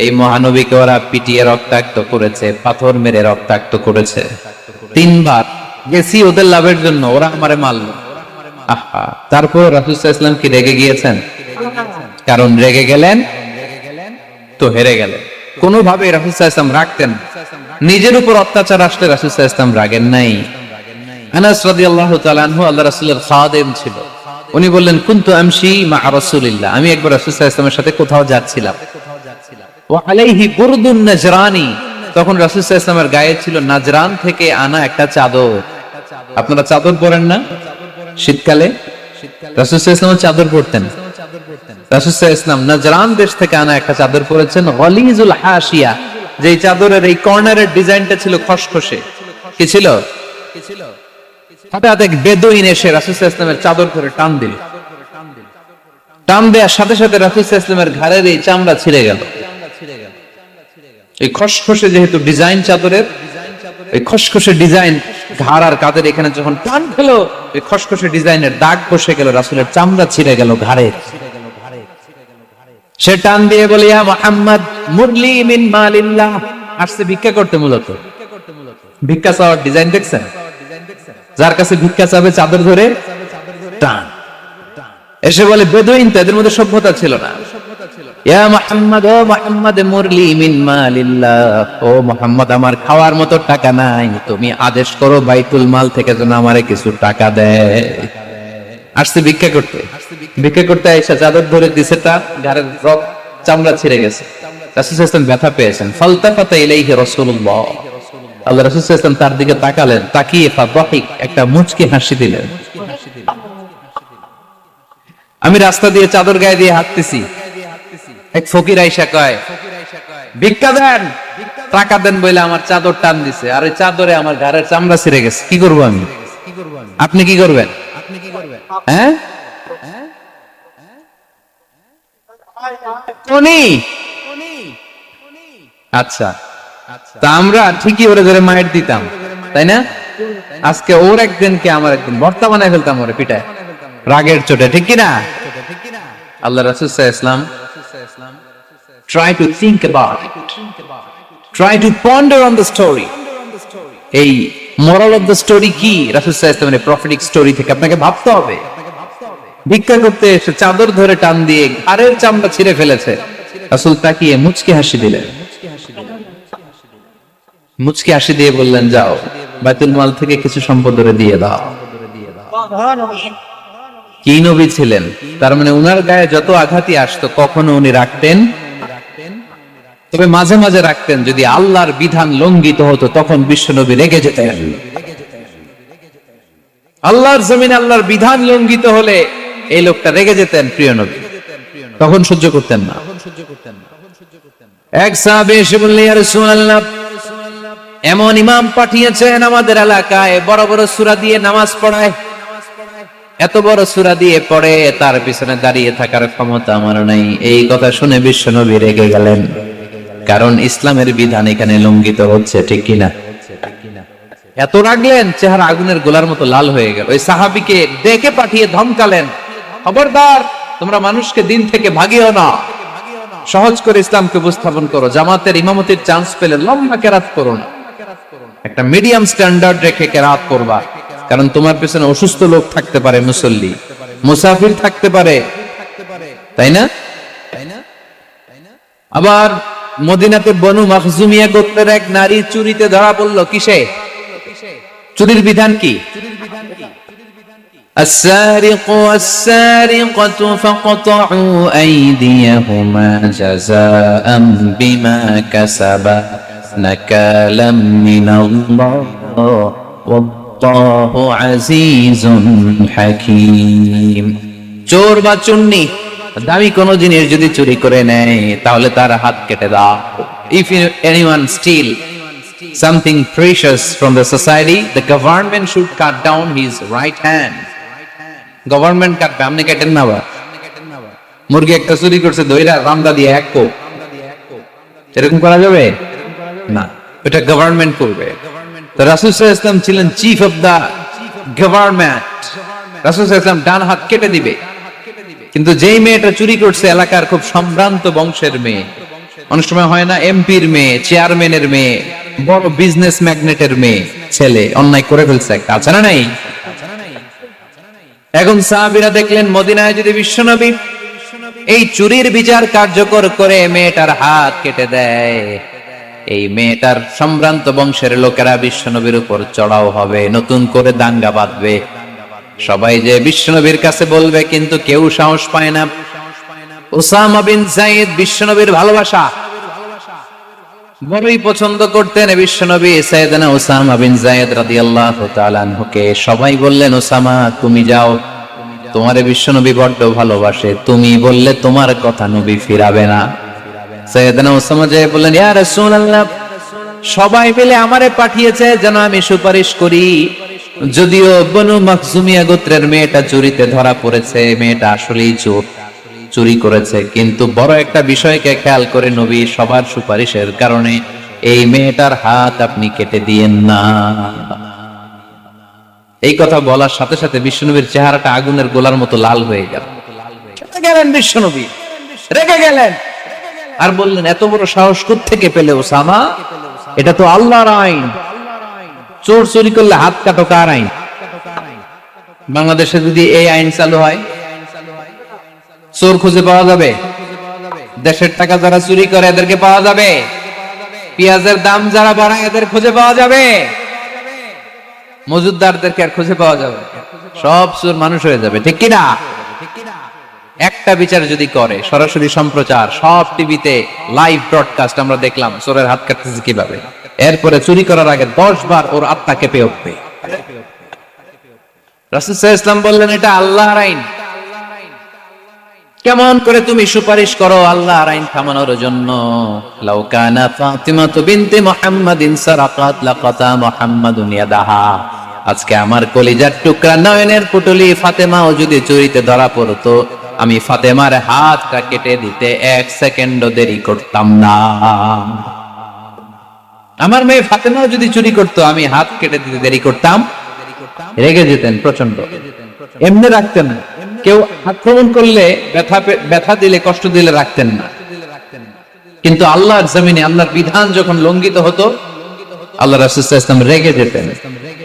[SPEAKER 1] এই মহানবীকে ওরা পিটিয়ে রক্তাক্ত করেছে, পাথর মেরে রক্তাক্ত করেছে। 3 বার গেছি ওদের লাভের জন্য, ওরা আমারে মারলো। আহা, তারপর রাসূল সাল্লাল্লাহু আলাইহি ওয়াসাল্লাম কি রেগে গিয়েছেন? কারণ রেগে গেলেন তো হেরে গেলেন। কোনোভাবে রাসূল সাল্লাল্লাহু আলাইহি ওয়াসাল্লাম রাখতেন, নিজের উপর অত্যাচার আসলে রাসূল সাল্লাল্লাহু আলাইহি ওয়াসাল্লাম রাগেন নাই। আনাস রাদিয়াল্লাহু তাআলা আনহু আল্লাহ রাসূলের খাদেম ছিল। উনি বললেন, কুনতু আমশি মা রাসূলিল্লাহ, আমি একবার রাসূল সাল্লাল্লাহু আলাইহি ওয়াসাল্লামের সাথে কোথাও যাচ্ছিলাম। ওয়া আলাইহি বুরদুন নাজরানি, তখন রাসূল সাল্লাল্লাহু আলাইহি ওয়াসাল্লামের গায়ে ছিল নাজরান থেকে আনা একটা চাদর। আপনারা চাদর পরেন না শীতকালে? রাসূল সাল্লাল্লাহু আলাইহি ওয়াসাল্লাম চাদর পরতেন। রাসূল সাল্লাল্লাহু আলাইহি ওয়াসাল্লাম নাজরান দেশ থেকে আনা একটা চাদর পরেছেন, গলিজুল হাশিয়া, যেই চাদরের এই কর্নারের ডিজাইনটা ছিল খসখসে। কি ছিল? হঠাৎ এক বেদুইন এসে রাসূল সাল্লাল্লাহু আলাইহি ওয়াসাল্লামের চাদর ধরে টান দিল। টান দেওয়ার সাথে সাথে রাসূল সাল্লাল্লাহু আলাইহি ওয়াসাল্লামের ঘাড়ের এই চামড়া ছিঁড়ে গেল। এই খসখসে যেহেতু ডিজাইন চাদরের, এই খসখসে ডিজাইন ঘাড় আর কাঁধের এখানে যখন টান খেলো, এই খসখসে ডিজাইনের দাগ বসে গেল, রাসূলের চামড়া ছিঁড়ে গেল ঘাড়ে। সে টান দিয়ে বলে, ইয়া মুহাম্মদ মুরলি মিন মালিল্লাহ, আসছে ভিক্ষা করতে। মূলত ভিক্ষা চাওয়ার ডিজাইন দেখছেন? যার কাছে ভিক্ষা চাবে চাদর ধরে টান। এসে বলে, বেদুইন তো, এদের মধ্যে সভ্যতা ছিল না। ইয়া মুহাম্মদ, ও মুহাম্মদ, মুরলি মিন মালিল্লাহ, ও মুহাম্মদ, আমার খাওয়ার মতো টাকা নাই, তুমি আদেশ করো বাইতুল মাল থেকে যেন আমারে কিছু টাকা দেয়। আসছে ভিক্ষা করতে, ভিক্ষা করতে আইসা চাদর ধরে দিছে, তার গায়ের রক চামড়া ছিঁড়ে গেছে। রাসূল সাল্লাল্লাহু আলাইহি ওয়াসাল্লাম ব্যথা পেয়েছেন। ফালতাফাতা ইলাইহি রাসূলুল্লাহ, আল্লাহ রাসূল সাল্লাল্লাহু আলাইহি ওয়াসাল্লাম তার দিকে তাকালেন, তাকিয়ে ফাদাহিক, একটা মুচকি হাসি দিলেন। আমি রাস্তা দিয়ে চাদর গায়ে দিয়ে হাঁটতেছি, এক ফকির আইসা কয়, ভিক্ষা দেন, টাকা দেন বলে আমার চাদর টান দিছে, আর ওই চাদরে আমার গায়ের চামড়া ছিঁড়ে গেছে। কি করবো আমি? আপনি কি করবেন? হ্যাঁ, আচ্ছা, তা আমরা ঠিকই ওরে ধরে মাইর দিতাম, তাই না? আজকে ওর একদিনকে আমার একদিন ভর্তা বানায় ফেলতাম ওরে পিটায়, রাগের চোটে, ঠিক কিনা? আল্লাহ রাসূল সাল্লাল্লাহু আলাইহি ওয়াসাল্লাম try to think about it, try to ponder on the story. এই moral of the story কি? রাসূল সাল্লাল্লাহু আলাইহি ওয়াসাল্লামের prophetic story থেকে আপনাকে ভাবতে হবে। ভিক্ষা করতে এসে চাদর ধরে টান দিয়ে ঘাড়ের চামড়া ছিঁড়ে ফেলেছে, রাসূল তাকিয়ে মুচকি হাসি দিলেন। মুচকি হাসি দিয়ে বললেন, যাও বাইতুল মাল থেকে কিছু সম্পদ ধরে দিয়ে দাও। কি নবী ছিলেন! তার মানে উনার গায়ে যত আঘাতই আসতো কখনো উনি রাখতেন, তবে মাঝে মাঝে রাখতেন। যদি আল্লাহর বিধান লঙ্ঘিত হতো তখন বিশ্বনবী রেগে যেতেন। আল্লাহর জমিনে আল্লাহর বিধান লঙ্ঘিত হলে এই লোকটা রেগে যেতেন, প্রিয় নবী তখন সহ্য করতেন না। এক সাহাবী এসে বললেন, ইয়া রাসূলুল্লাহ, এমন ইমাম পাঠিয়েছেন আমাদের এলাকায়, বড় বড় সূরা দিয়ে নামাজ পড়ায়, এত বড় সূরা দিয়ে পড়ে, তার পিছনে দাঁড়িয়ে থাকার ক্ষমতা আমার নাই। এই কথা শুনে বিশ্বনবী রেগে গেলেন, কারণ ইসলামের বিধান এখানে লঙ্ঘিত হচ্ছে, ঠিক কিনা? এত রাগলেন, চেহারা আগুনের গোলার মতো লাল হয়ে গেল। ওই সাহাবীকে ডেকে পাঠিয়ে ধমকালেন, খবরদার, তোমরা মানুষকে দিন থেকে ভাগিও না, সহজ করে ইসলামকে উপস্থাপন করো, জামাতের ইমামতির চান্স পেলে লম্বা কেরাত করো না, একটা মিডিয়াম স্ট্যান্ডার্ড রেখে কেরাত করবা, কারণ তোমার পেছনে অসুস্থ লোক থাকতে পারে, মুসল্লি, মুসাফির থাকতে পারে, তাই না? আবার মদিনাতে বনু মাখজুমিয়া গোত্রের এক নারী চুরিতে ধরা পড়ল। কিসে? চুরির বিধান কি? السارق والسارقة فاقطعوا أيديهما جزاء بما كسبا نكالا من الله والله عزيز حكيم। চোর বা চুন্নি দামি কোন জিনিস যদি চুরি করে নেয় তাহলে তার হাত কেটে দাও। If anyone steal something precious from the society, the government should cut down his right hand. Government কাটবে, আপনি কাটেন না। বা মুরগি একটা চুরি করছে, দইরা রামদা দিয়ে এক কোপ, এরকম করা যাবে না, এটা গভর্নমেন্ট করবে। তো রাসূল সাল্লাল্লাহু আলাইহি ওয়াসাল্লাম ছিলেন চিফ অফ দা গভর্নমেন্ট, রাসূল সাল্লাল্লাহু আলাইহি ওয়াসাল্লাম ডান হাত কেটে দিবে। কিন্তু যেই মেয়েটা চুরি করছে এলাকার খুব সম্ভ্রান্ত বংশের মেয়ে, অনেক সময় হয় না, এমপির মেয়ে, চেয়ারম্যানের মেয়ে, বড় বিজনেস ম্যাগনেটের মেয়ে, ছেলে অন্যায় করে ফেলছে একটা, আছে না নাই? এখন সাহাবীরা দেখলেন মদিনায় যদি বিশ্বনবী এই চুরির বিচার কার্যকর করে মেয়েটার হাত কেটে দেয়, এই মেয়েটার সম্ভ্রান্ত বংশের লোকেরা বিশ্বনবীর উপর চড়াও হবে, নতুন করে দাঙ্গা বাঁধবে, সবাই যে বিশ্বনবীর কাছে বলবে, কিন্তু কেউ সাহস পায় না। উসামা বিন যায়েদ বিশ্বনবীর ভালোবাসা বড়ই পছন্দ করতেন বিশ্বনবী। সাইয়েদনা উসামা বিন যায়েদ রাদিয়াল্লাহু তাআলা আনহুকে সবাই বললেন, উসামা তুমি যাও, তোমারে বিশ্বনবী বড্ড ভালোবাসে, তুমি বললে তোমার কথা নবী ফিরাবে না। সাইয়েদনা উসামা যে বললেন, ইয়া রাসূলুল্লাহ, সবাই মিলে আমারে পাঠিয়েছে যেন আমি সুপারিশ করি, যদিও বনু মাখজুমিয়া গোত্রের মেয়েটা চুরিতে ধরা পড়েছে, মেয়েটা আসলেই চোর, চুরি করেছে, কিন্তু বড় একটা বিষয়কে খেয়াল করে নবী সবার সুপারিশের কারণে এই মেয়েটার হাত আপনি কেটে দিয়েন না। এই কথা বলার সাথে সাথে বিশ্বনবীর চেহারাটা আগুনের গোলার মতো লাল হয়ে গেল। গেলেন বিশ্বনবী, রেগে গেলেন, আর বললেন, এত বড় সাহস কোত্থেকে পেলে ওসামা? এটা তো আল্লাহর আইন, চোর চুরি করলে হাত কাটো কার আইন? বাংলাদেশে যদি এই আইন চালু হয়, চোর খুঁজে পাওয়া যাবে? দেশের টাকা যারা চুরি করে এদেরকে পাওয়া যাবে, পেঁয়াজের দাম যারা বাড়ায় এদের খুঁজে পাওয়া যাবে, মজুদদারদেরকে আর খুঁজে পাওয়া যাবে? সব চোর মানুষ হয়ে যাবে, ঠিক কিনা? একটা বিচার যদি করে, সরাসরি সম্প্রচার, সব টিভিতে লাইভ ব্রডকাস্ট আমরা দেখলাম চোরের হাত কাটতেছে কিভাবে, এরপরে চুরি করার আগে 10 বার ওর আত্মা কেঁপে উঠবে। রাসূল সাল্লাল্লাহু আলাইহি ওয়াসাল্লাম বললেন, এটা আল্লাহর আইন। কেমন করে তুমি সুপারিশ করো আল্লাহর আইন থামানোর জন্য? লাউ কানা ফাতিমাতু বিনতে মুহাম্মাদিন সারাকাত লাকাতা মুহাম্মাদুন ইয়াদাহা। আজকে আমার কলিজার টুকরা নয়নের পুটলি ফাতেমাও যদি চুরিতে ধরা পড়তো, আমি ফাতেমার হাতটা কেটে দিতে 1 সেকেন্ডও দেরি করতাম না। আমার মেয়ে ফাতেমাও যদি চুরি করতো, আমি হাত কেটে দিতে দেরি করতাম? রেগে যেতেন প্রচন্ড, এমনি রাখতেন না। কেউ আক্রমণ করলে ব্যথা দিলে, কষ্ট দিলে রাখতেন না। কিন্তু আল্লাহর জমিনে আল্লাহর বিধান যখন লঙ্ঘিত হতো, আল্লাহ রাসূল সাল্লাল্লাহু আলাইহি ওয়াসাল্লাম রেগে যেতেন।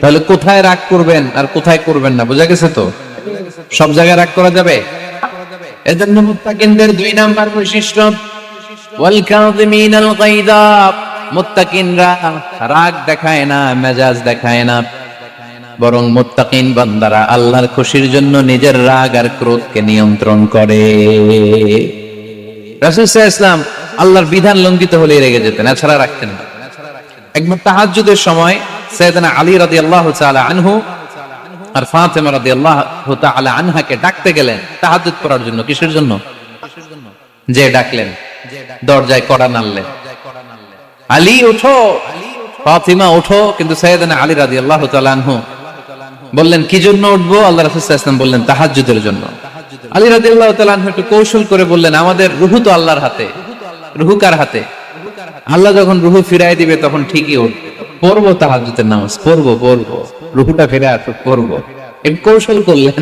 [SPEAKER 1] তাহলে কোথায় রাগ করবেন আর কোথায় করবেন না বোঝা গেছে তো? সব জায়গায় রাগ করা যাবে? এজন্য মুত্তাকিনদের 2 নাম্বার বৈশিষ্ট্য, ওয়াল কাযিমিনাল গায়যা। মুত্তাকিনরা রাগ দেখায় না, মেজাজ দেখায় না, বরং মুত্তাকিন বান্দারা আল্লাহর খুশির জন্য নিজের রাগ আর ক্রোধকে নিয়ন্ত্রণ করে। রাসূল সাল্লাল্লাহু আলাইহি ওয়াসাল্লাম আল্লাহর বিধান লঙ্ঘিত হলে রেগে যেতেন, এছাড়া রাখতেন না। একবার তাহাজ্জুদের সময় সাইয়েদনা আলী রাদিয়াল্লাহু তাআলা আনহু আর ফাতেমা রাদিয়াল্লাহু তাআলা আনহাকে ডাকতে গেলেন তাহাজ্জুদ পড়ার জন্য। কিসের জন্য? যে ডাকলেন, দরজায় কড়া নাড়লেন, আলী ওঠো, ফাতেমা ওঠো। কিন্তু সাইয়েদনা আলী রাদিয়াল্লাহু তাআলা আনহু বললেন, কি জন্য উঠবো? আল্লাহ রাসূল সাল্লাল্লাহু আলাইহি ওয়াসাল্লাম বললেন, তাহাজ্জুদের জন্য। আলী রাদিয়াল্লাহু তাআলা আনহু একটু কৌশল করে বললেন, আমাদের রূহ তো আল্লাহর হাতে। রূহ কার হাতে? আল্লাহ যখন রূহ ফিরায় দিবে তখন ঠিকই উঠবে, পড়বো তাহাজ্জুদের নামাজ, পড়বো, রূহটা ফিরে আসুক, পড়বো। এক কৌশল করলেন।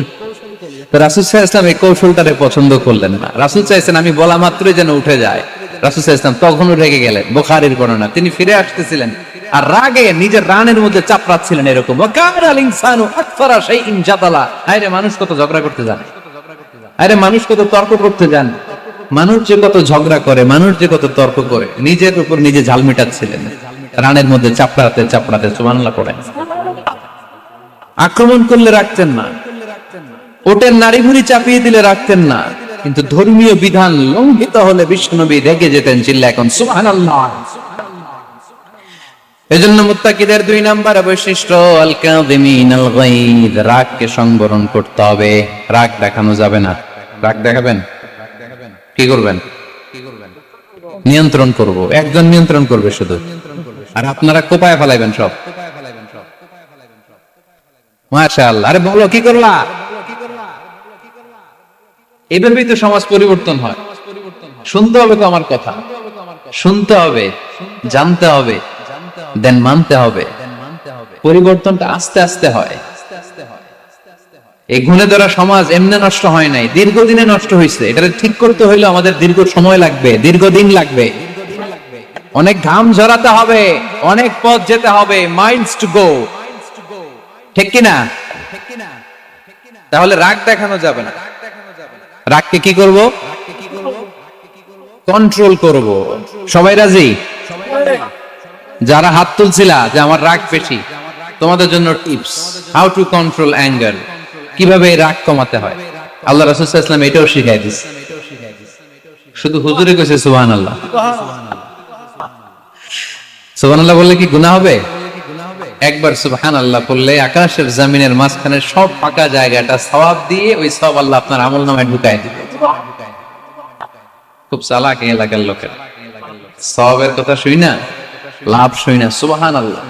[SPEAKER 1] তো রাসূল সাল্লাল্লাহু আলাইহি ওয়াসাল্লাম এই কৌশলটারে পছন্দ করলেন না। রাসূল চাইছেন আমি বলা মাত্রই যেন উঠে যায়। রাসূল সাল্লাল্লাহু আলাইহি ওয়াসাল্লাম তখনও রেগে গেলেন। বুখারীর বর্ণনা, তিনি ফিরে আসতেছিলেন আর রাগে নিজের রানের মধ্যে চাপড়াচ্ছিলেন এরকম, ওয়াকানাল ইনসানু আকসারা শাইইন জাদালা। আরে মানুষ কত ঝগড়া করতে জানে, আরে মানুষ কত তর্ক করতে জানে, মানুষ যে কত ঝগড়া করে, মানুষ যে কত তর্ক করে, নিজের উপর নিজে ঝাল মেটাচ্ছিলেন রানের মধ্যে চাপড়াতে চাপড়াতে। সুবহানাল্লাহ পড়েন। আক্রমণ করলে রাখতেন না, ওটের নাড়ি ভুঁড়ি চাপিয়ে দিলে রাখতেন না, কিন্তু ধর্মীয় বিধান লঙ্ঘিত হলে বিশ্বনবী রেগে যেতেন, চিল্লায় এখন সুবহানাল্লাহ। এজন্য মুত্তাকিদের 2 নাম্বার বৈশিষ্ট্য, আল কাযিমিনাল গায়য। রাগকে সংবরণ করতে হবে, রাগ দেখানো যাবে না। রাগ দেখাবেন, কি করবেন? নিয়ন্ত্রণ করব। একজন নিয়ন্ত্রণ করবে শুধু, আর আপনারা কোপায় ফেলাইবেন সব। মাশাআল্লাহ। আরে বলো, কি করলা? এভাবেই তো সমাজ পরিবর্তন হয়। শুনতে হবে তো আমার কথা, শুনতে হবে, জানতে হবে, দেন মানতে হবে। পরিবর্তনটা আস্তে আস্তে হয়। এই গুণে ধরা সমাজ এমনি নষ্ট হয় নাই, দীর্ঘদিনে নষ্ট হয়েছে। এটা ঠিক করতে হইলে আমাদের দীর্ঘ সময় লাগবে, দীর্ঘদিন লাগবে, অনেক ঘাম ঝরাতে হবে, অনেক পথ যেতে হবে, মাইলস টু গো। ঠিক কিনা? তাহলে রাগ দেখানো যাবে না। রাগকে কি করব? কন্ট্রোল করব। সবাই রাজি? যারা হাত তুলছিলা যে আমার রাগ বেশি, তোমাদের জন্য tips, how to control anger, কিভাবে রাগ কমাতে হয়। আল্লাহ রাসূল সাল্লাল্লাহু আলাইহি ওয়াসাল্লাম এটাও শিখাই দিয়েছে। শুধু হুজুরে কইছে সুবহানাল্লাহ। সুবহানাল্লাহ বললে কি গুনাহ হবে? একবার সুবহানাল্লাহ বললে আকাশের জমিনের মাঝখানে সব ফাঁকা জায়গাটা সওয়াব দিয়ে ওই সওয়াব আল্লাহ আপনার আমলনামায় ঢুকায় দিবে। খুব চালাক এই এলাকার লোকেরা, সওয়াবের কথা শুই না, লাভ শুই না। সুবহানাল্লাহ,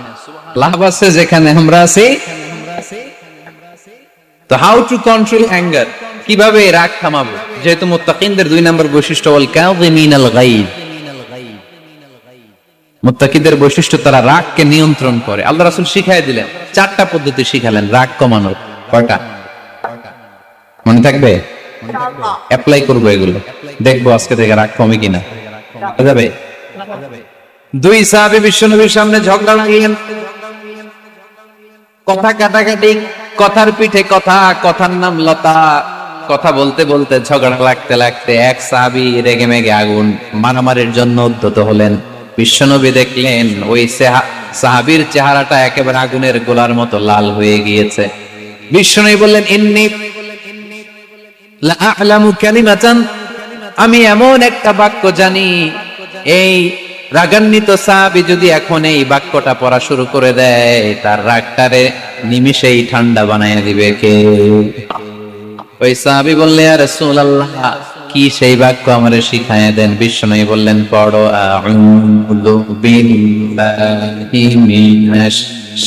[SPEAKER 1] লাভ আছে যেখানে আমরা আছি। তো হাউ টু কন্ট্রোল অ্যাঙ্গার, কিভাবে রাগ থামাবো? যেহেতু মুত্তাকিনদের 2 নম্বর বৈশিষ্ট্য ওয়াল কাযিমিনাল গায়য, মুত্তাকিদের বৈশিষ্ট্য তারা রাগকে নিয়ন্ত্রণ করে। আল্লাহ রাসূল শিখাই দিলেন, 4টা পদ্ধতি শিখালেন রাগ কমানোর। কয়টা মনে থাকবে? অ্যাপ্লাই করবো এগুলো, দেখবো আজকে থেকে রাগ কমে কিনা। যাবে 2 সাহাবী বিশ্বনবীর সামনে ঝগড়া লাগিয়েন, কথা কাটাকাটি, কথার পিঠে কথা, কথার নাম লতা। কথা বলতে বলতে ঝগড়া লাগতে লাগতে এক সাহাবী রেগে মেগে আগুন মারামারির জন্য উদ্যত হলেন। বিশ্বনবী দেখলেন ওই সাহাবীর চেহারাটা একেবারে আগুনের গোলার মতো লাল হয়ে গিয়েছে। বিশ্বনবী বললেন, ইন্নী লা আ'লামু কালিমাতান, আমি এমন একটা বাক্য জানি, এই রাগান্বিত সাহাবী যদি এখন এই বাক্যটা পড়া শুরু করে দেয়, তার রাগটারে নিমিষেই ঠান্ডা বানাইয়া দিবে কে? ওই সাহাবী বললেন, ইয়া রাসূলুল্লাহ, কি সেই বাক্য আমারে শিখাইয়া দেন। বিশ্বনবী বললেন, পড়ো, আউযু বিল্লাহি মিনাশ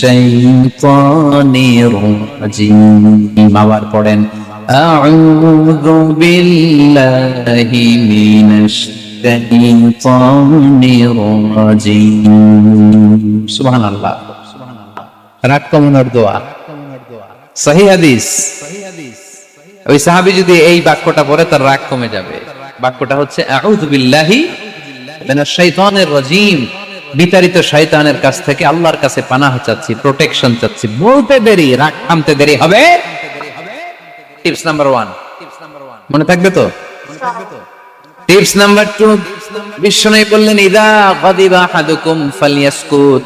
[SPEAKER 1] শাইতানির রাজীম। আবার পড়েন, আউযু বিল্লাহি মিনাশ শাইতানির রাজীম। সুবহানাল্লাহ। রাগ কমানোর দোয়া, সহিহ হাদিস। ওই সাহাবী যদি এই বাক্যটা পড়ে তার রাগ কমে যাবে। বাক্যটা হচ্ছে আউযু বিল্লাহি মিনাশ শাইতানির রাজীম, বিতাড়িত শয়তানের কাছ থেকে আল্লাহর কাছে পানাহ চাচ্ছি, প্রোটেকশন চাচ্ছি। বলতে দেরি, রাগ থামতে দেরি হবে। টিপস নাম্বার 1 মনে থাকবে তো? টিপস নাম্বার 2, বিশ্বনবী বললেন, ইদা গাদিবা আহাদুকুম ফালইয়াসকুত,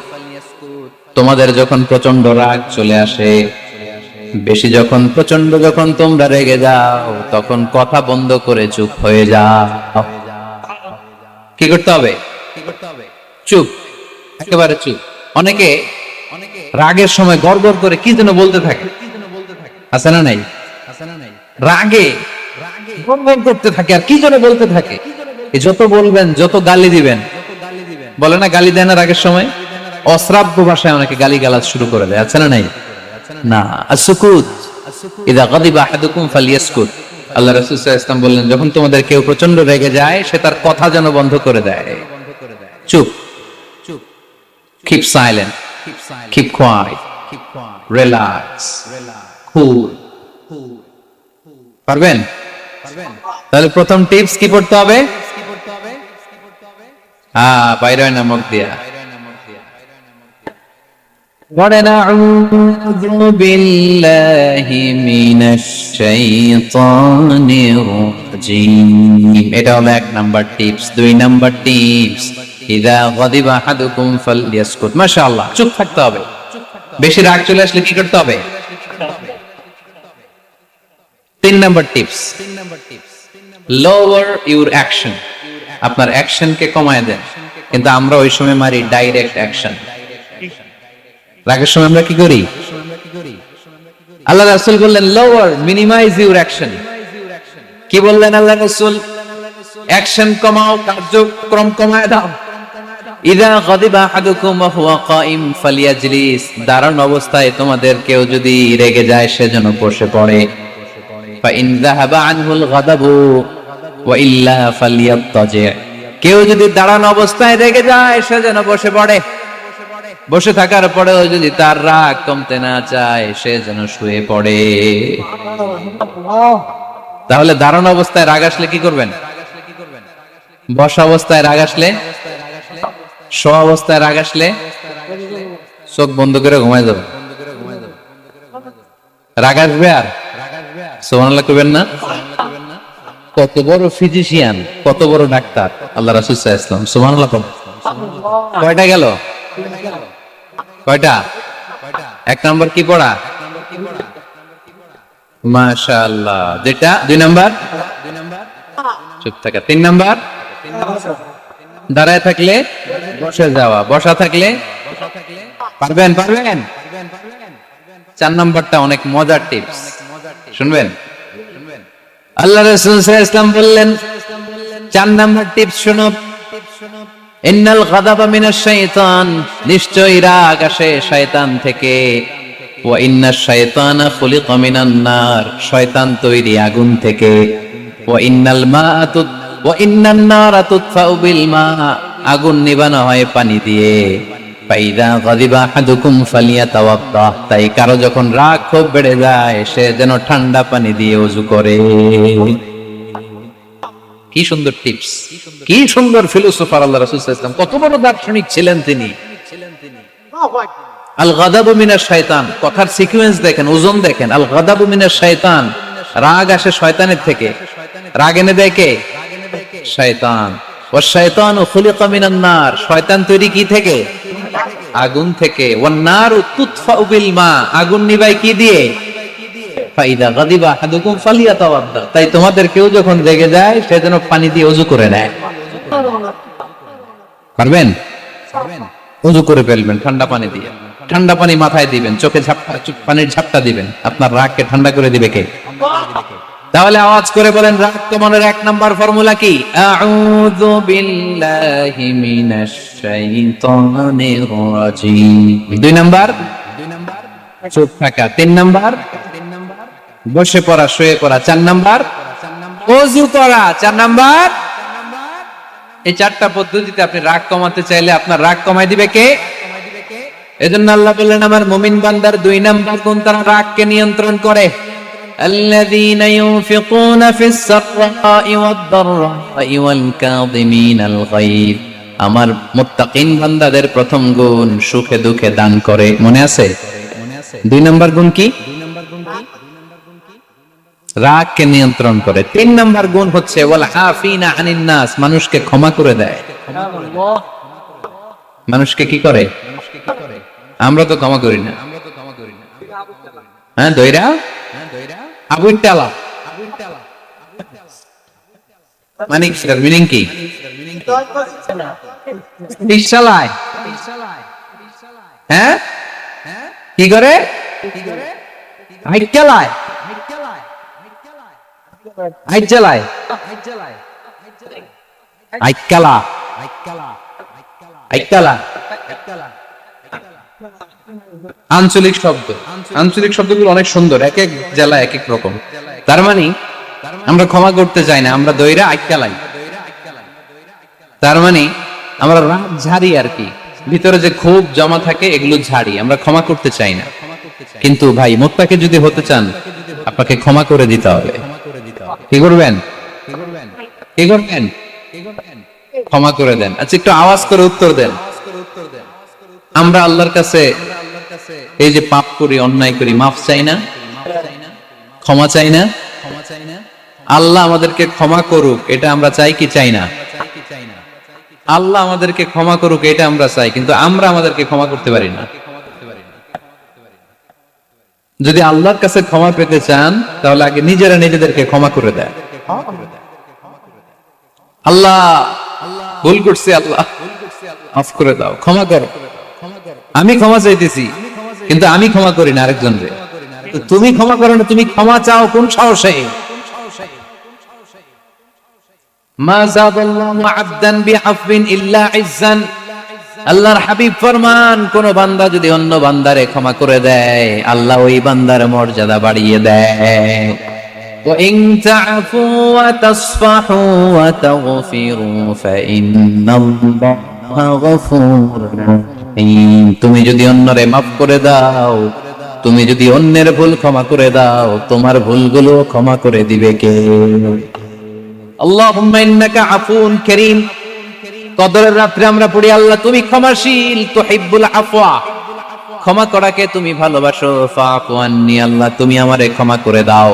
[SPEAKER 1] তোমাদের যখন প্রচন্ড রাগ চলে আসে, বেশি যখন প্রচন্ড যখন তোমরা রেগে যাও, তখন কথা বন্ধ করে চুপ হয়ে যাও। কি করতে হবে? চুপ, একেবারে চুপ। অনেকে রাগের সময় গড়গড় করে কি যেন বলতে থাকে, আছে না নাই? রাগে গড়গড় করতে থাকে আর কি যেন বলতে থাকে। যত বলবেন, যত গালি দিবেন, বলে না গালি দেয় না রাগের সময়, অশ্রাব্য ভাষায় অনেকে গালি গালাজ শুরু করে দেয়, আছে না নাই? না, আসুকুত, ইদা গাদিবা আহাদুকুম ফালইয়াসকুত। আল্লাহ রাসূল সাল্লাল্লাহু আলাইহি ওয়াসাল্লাম বললেন, যখন তোমাদের কেউ প্রচন্ড রেগে যায়, সে তার কথা যেন বন্ধ করে দেয়। চুপ, keep silent, keep quiet, relax, cool। পারবেন? তাহলে প্রথম টিপস কি পড়তে হবে? বাইরে না মুখ দিয়া পড়েন, আউযু বিল্লাহি মিনাশ শাইতানির রাজীম। এটা হলো 1 নাম্বার টিপস। 2 নাম্বার টিপস, ইযা গাদিবা আহাদুকুম ফালইয়াসকুত। মাশাআল্লাহ, চুপ থাকতে হবে। বেশি রাগ চলে আসলে কি করতে হবে? 3 number tips, lower your action. আপনার অ্যাকশনকে কমায় দেন। কিন্তু আমরা ওই সময় মারি ডাইরেক্ট অ্যাকশন। রাগের সময় আমরা কি করি? আল্লাহ রাসূল বললেন, লোয়ার, মিনিমাইজ ইউর অ্যাকশন। কি বললেন আল্লাহ রাসূল? অ্যাকশন কমাও, কার্যক্রম কমায় দাও। ইযা গাদিবা আহাদুকুম ওয়া হুয়া কাইম ফালিয়াজলিস, দাঁড়ানো অবস্থায় তোমাদের কেউ যদি রেগে যায়, সে যেন বসে পড়ে। ফা ইন যাহাবা আনহুল গাদাবু ওয়া ইল্লা ফালিয়াত্তাজি, কেউ যদি দাঁড়ানো অবস্থায় রেগে যায়, সে যেন বসে পড়ে। বসে থাকার পরেও যদি তার রাগ কমতে না চায়, সে যেন শুয়ে পড়ে। তাহলে দাঁড়ানো অবস্থায় রাগ আসলে কি করবেন? বসা অবস্থায় রাগ আসলে, শোয়া অবস্থায় রাগ আসলে চোখ বন্ধ করে ঘুমায় যাবে। রাগ আসবে আর সুবহানাল্লাহ করবেন না? কত বড় ফিজিশিয়ান, কত বড় ডাক্তার আল্লাহ রাসূল সাল্লাল্লাহু আলাইহি ওয়াসাল্লাম। সুবহানাল্লাহ। কয়টা গেল? কয়টা? 1 নাম্বার কি পড়া? মাশাআল্লাহ। যেটা 2 নাম্বার চুপ থাকা। 3 নাম্বার দাঁড়ায় থাকলে বসে যাওয়া, বসা থাকলে পারবেন? 4 নাম্বারটা অনেক মজার টিপস, শুনবেন? আল্লাহ রাসূল সাল্লাল্লাহু আলাইহি ওয়াসাল্লাম বললেন, 4 নাম্বার টিপস শুনো, ইন্নাল গাদাবা মিনাশ শাইতান, নিশ্চয়ই রাগ আসে শয়তান থেকে। ওয়া ইন্নাশ শাইতানা খুলিকা মিনান নার, শয়তান তৈরি আগুন থেকে। ওয়া ইন্নান নারা তুতফাউ বিল মা, আগুন নিবানো হয় পানি দিয়ে। ফাইদা গাদিবা আহাদুকুম ফালিয়াতাওয়াদ্দা, তাই কারো যখন রাগ খুব বেড়ে যায়, সে যেন ঠান্ডা পানি দিয়ে ওযু করে। কি সুন্দর টিপস, কি সুন্দর ফিলোসোফার আল্লাহ রাসূল সাল্লাল্লাহু আলাইহি ওয়াসাল্লাম, কত বড় দার্শনিক ছিলেন তিনি। আল গাদাবু মিনাশ শাইতান, কথার সিকোয়েন্স দেখেন, ওজন দেখেন। আল গাদাবু মিনাশ শাইতান, রাগ আসে শয়তানের থেকে। রাগ এনে দেয় কে? শয়তান। ওয়াশ-শায়তানু খুলিকা মিনান নার, শয়তান তৈরি কি থেকে? আগুন থেকে। ওয়ান-নারু তুতফাউ বিল মা, আগুন নিভাই কি দিয়ে? ফাইদা গাদিবা আহাদুকুম ফালিয়াতাওয়াদ্দা, তাই তোমাদের কেউ যখন রেগে যায় সে যেন পানি দিয়ে ওযু করে নেয়। পারবেন? ওযু করে ফেলবেন ঠান্ডা পানি দিয়ে। ঠান্ডা পানি মাথায় দিবেন, চোখে পানির ঝাপটা দিবেন। আপনার রাগকে ঠান্ডা করে দিবে কে? তাহলে আওয়াজ করে বলেন, রাগ কমানোর 1 নাম্বার ফর্মুলা কি? আউযু বিল্লাহি মিনাশ শাইতানির রাজিম। 2 নাম্বার চুপ থাকা। 3 নাম্বার বসে পড়া, শুয়ে পড়া। 4 নাম্বার ওযু করা। 4 নাম্বার। এই 4টা পদ্ধতিতে আপনি রাগ কমাতে চাইলে আপনার রাগ কমাই দিবে কে? এজন্য আল্লাহ বললেন, আমার মুমিন বান্দার 2 নাম্বার গুণ, তারা রাগকে নিয়ন্ত্রণ করে। আল্লাযীনা ইউনফিকুনা ফিস সাররাই ওয়াদ-দাররাই ওয়াল কাযিমিনাল গায়ব। আমার মুত্তাকিন বান্দাদের প্রথম গুণ সুখে দুঃখে দান করে। মনে আছে? 2 নাম্বার গুণ কি? রাগকে নিয়ন্ত্রণ করে। 3 নাম্বার গুণ হচ্ছে ওয়াল আফিনা আনিন নাস, মানুষকে ক্ষমা করে দেয়। মানুষকে কি করে? আমরা তো ক্ষমা করি না। হ্যাঁ, দইরা আবুই টালা মানে সেটার মিনিং কি? চালায়। হ্যাঁ, কি করে? হাইট চালায়। হাইট চালায়। আইকালা। আইকালা আঞ্চলিক শব্দ। আঞ্চলিক শব্দগুলো অনেক সুন্দর, এক এক জেলা এক এক রকম। তার মানে আমরা ক্ষমা করতে চাই না, আমরা দইরা আইকালাই। তার মানে আমরা রাগ ঝাড়ি আর কি, ভিতরে যে ক্ষোভ জমা থাকে এগুলো ঝাড়ি, আমরা ক্ষমা করতে চাই না। কিন্তু ভাই, মুত্তাকি যদি হতে চান আপনাকে ক্ষমা করে দিতে হবে। কি করবেন? কি করবেন? ক্ষমা করে দেন। আচ্ছা, একটু আওয়াজ করে উত্তর দেন। আমরা আল্লাহর কাছে এই যে পাপ করি, অন্যায় করি, মাফ চাই না? ক্ষমা চাই না? আল্লাহ আমাদেরকে ক্ষমা করুক, এটা আমরা চাই কি চাই না? আল্লাহ আমাদেরকে ক্ষমা করুক এটা আমরা চাই, কিন্তু আমরা আমাদেরকে ক্ষমা করতে পারি না। যদি আল্লাহর কাছে ক্ষমা পেতে চান তাহলে আগে নিজেরা নিজেদেরকে ক্ষমা করে দেয়। আল্লাহ ভুল করছি, আল্লাহ মাফ করে দাও, ক্ষমা করো। আমি ক্ষমা চাইতেছি কিন্তু আমি ক্ষমা করি না আরেকজনকে। তুমি ক্ষমা করো না, তুমি ক্ষমা চাও কোন সাহসে? মা যাদাল্লাহু আবদান বিআফবিন ইল্লা ইজ্জান। আল্লাহর হাবিব ফরমান, কোন বান্দা যদি অন্য বান্দারে ক্ষমা করে দেয় আল্লাহ ওই বান্দার মর্যাদা বাড়িয়ে দেয়। ওয়া ইন তা'ফু ওয়া তাসফাহু ওয়া তাগফিরু ফাইন্নাল্লাহা গফুরুর রহিম। তুমি যদি অন্যরে মাফ করে দাও, তুমি যদি অন্যের ভুল ক্ষমা করে দাও, তোমার ভুলগুলো ক্ষমা করে দিবে কে? আল্লাহুম্মা ইন্নাকা আফুন কারীম। কদরের রাত্রে আমরা পড়ি, আল্লাহ তুমি ক্ষমাশীল, তুহিব্বুল আফওয়া, ক্ষমা করাকে তুমি ভালোবাসো। ফাআফু আন্নী, আল্লাহ তুমি আমারে ক্ষমা করে দাও।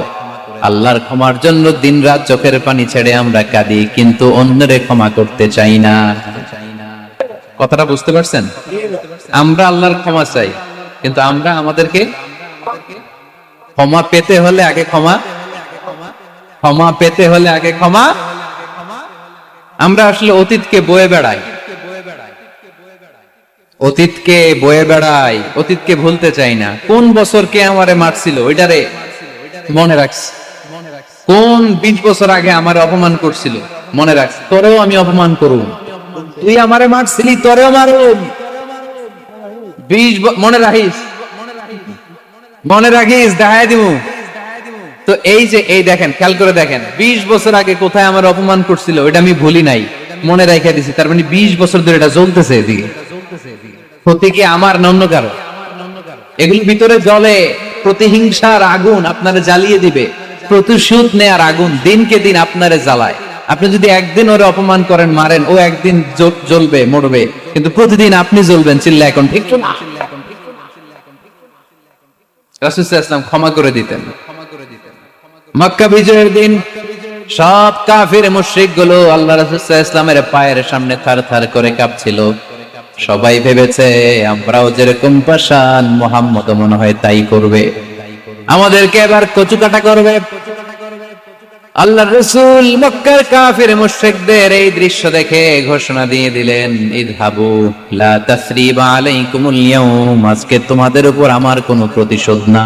[SPEAKER 1] আল্লাহর ক্ষমার জন্য দিনরাত চোখের পানি ছেড়ে আমরা কাঁদি, কিন্তু অন্যরে ক্ষমা করতে চাই না। কথাটা বুঝতে পারছেন? আমরা আল্লাহর ক্ষমা চাই, কিন্তু আমরা আমাদেরকে ক্ষমা পেতে হলে আগে ক্ষমা, ক্ষমা পেতে হলে আগে ক্ষমা। আমরা আসলে অতীতকে বয়ে বেড়াই, অতীতকে বয়ে বেড়াই, অতীতকে ভুলতে চাই না। কোন বছর কে আমারে মারছিল ওইটারে মনে রাখছি, কোন 20 বছর আগে আমারে অপমান করছিল মনে রাখছি, তোরেও আমি অপমান করুম। তুই আমারে মারছিলি, তোরেও মারুম। 20 মনে রাখিস, মনে রাখিস, দেখায় দিব। তো এই যে এই দেখেন, খেয়াল করে দেখেন, 20 বছর আগে কোথায় আমার অপমান করছিল ওইটা আমি ভুলি নাই, মনে রাখা দিছি। তার মানে 20 বছর ধরে এটা জ্বলতেছে এদিকে। ক্ষতি কি আমার না অন্য কারো? এগুলি ভিতরে জ্বলে, প্রতিহিংসার আগুন আপনারে জ্বালিয়ে দিবে, প্রতিশোধ নেয়ার আগুন দিনকে দিন আপনারে জ্বালায়। আপনি যদি একদিন ওরে অপমান করেন, মারেন, ও একদিন জ্বলবে, মরবে, কিন্তু প্রতিদিন আপনি জ্বলবেন। চিল্লা এখন ঠিক না? রাসূল সাল্লাল্লাহু আলাইহি ওয়াসাল্লাম ক্ষমা করে দিতেন। মক্কা বিজয়ের দিন সব কাফির মুশরিক গুলো আল্লাহ রাসূল সাল্লাল্লাহু আলাইহি ওয়াসাল্লামের পায়ের সামনে থারথার করে কাঁপছিল। সবাই ভেবেছে আমরাও যেরকম পাষাণ, মুহাম্মদ মনে হয় তাই করবে, আমাদেরকে এবার কচুকাটা করবে। আল্লাহর রাসূল মক্কার কাফির মুশরিকদের এই দৃশ্য দেখে ঘোষণা দিয়ে দিলেন, ইযহাবু লা তাসরিবা আলাইকুমুল ইয়াউম, আজকে তোমাদের উপর আমার কোনো প্রতিশোধ না।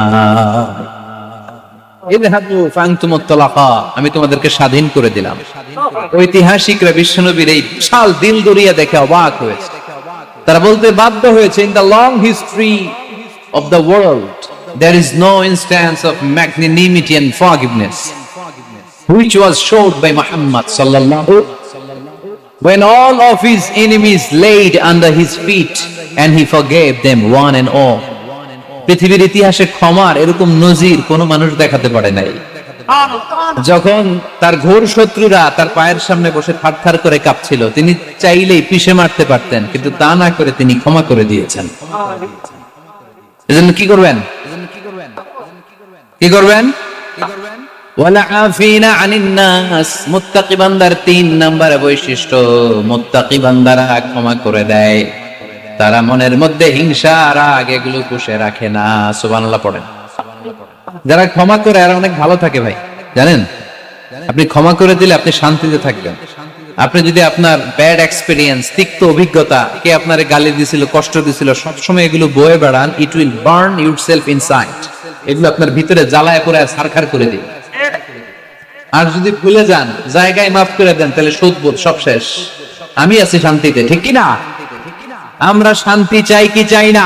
[SPEAKER 1] ইযহাবু ফানতুমুত তালাকা, আমি তোমাদেরকে স্বাধীন করে দিলাম। ঐতিহাসিকরা বিশ্বনবীর এই বিশাল দিল দরিয়া দেখে অবাক হয়েছে। তারা বলতে বাধ্য হয়েছে, in the long history of the world there is no instance of magnanimity and forgiveness which was showed by Muhammad sallallahu when all of his enemies laid under his feet and he forgave them one and all. পৃথিবীর ইতিহাসে ক্ষমার এরকম নজির কোন মানুষ দেখাতে পারে নাই। যখন তার ঘোর শত্রুরা তার পায়ের সামনে বসে থারথার করে কাঁপছিল, তিনি চাইলেই পিষে মারতে পারতেন, কিন্তু তা না করে তিনি ক্ষমা করে দিয়েছেন। এজন্য কি করবেন? কি করবেন? ওয়ালা আফিনা আনিন নাস, মুত্তাকি বান্দার 3 নাম্বার বৈশিষ্ট্য, মুত্তাকি বান্দারা ক্ষমা করে দেয়। তারা মনের মধ্যে হিংসা রাগ এগুলো পুষে রাখে না। সুবহানাল্লাহ পড়েন। যারা ক্ষমা করে এরা অনেক ভালো থাকে ভাই, জানেন? আপনি ক্ষমা করে দিলে আপনি শান্তিতে থাকবেন। আপনি যদি আপনার ব্যাড এক্সপেরিয়েন্স, তিক্ত অভিজ্ঞতা, কে আপনারে গালি দিছিল, কষ্ট দিছিল, সবসময় এগুলো বয়ে বেড়ান, it will burn yourself inside. এগুলো আপনার ভিতরে জ্বালায় পড়ে ছারখার করে দিবে। আর যদি ভুলে যান, জায়গায় মাফ করে দেন, তাহলে সুদবোধ সব শেষ। আমি আছি শান্তিতে, ঠিক কি না? আমরা শান্তি চাই কি চাই না?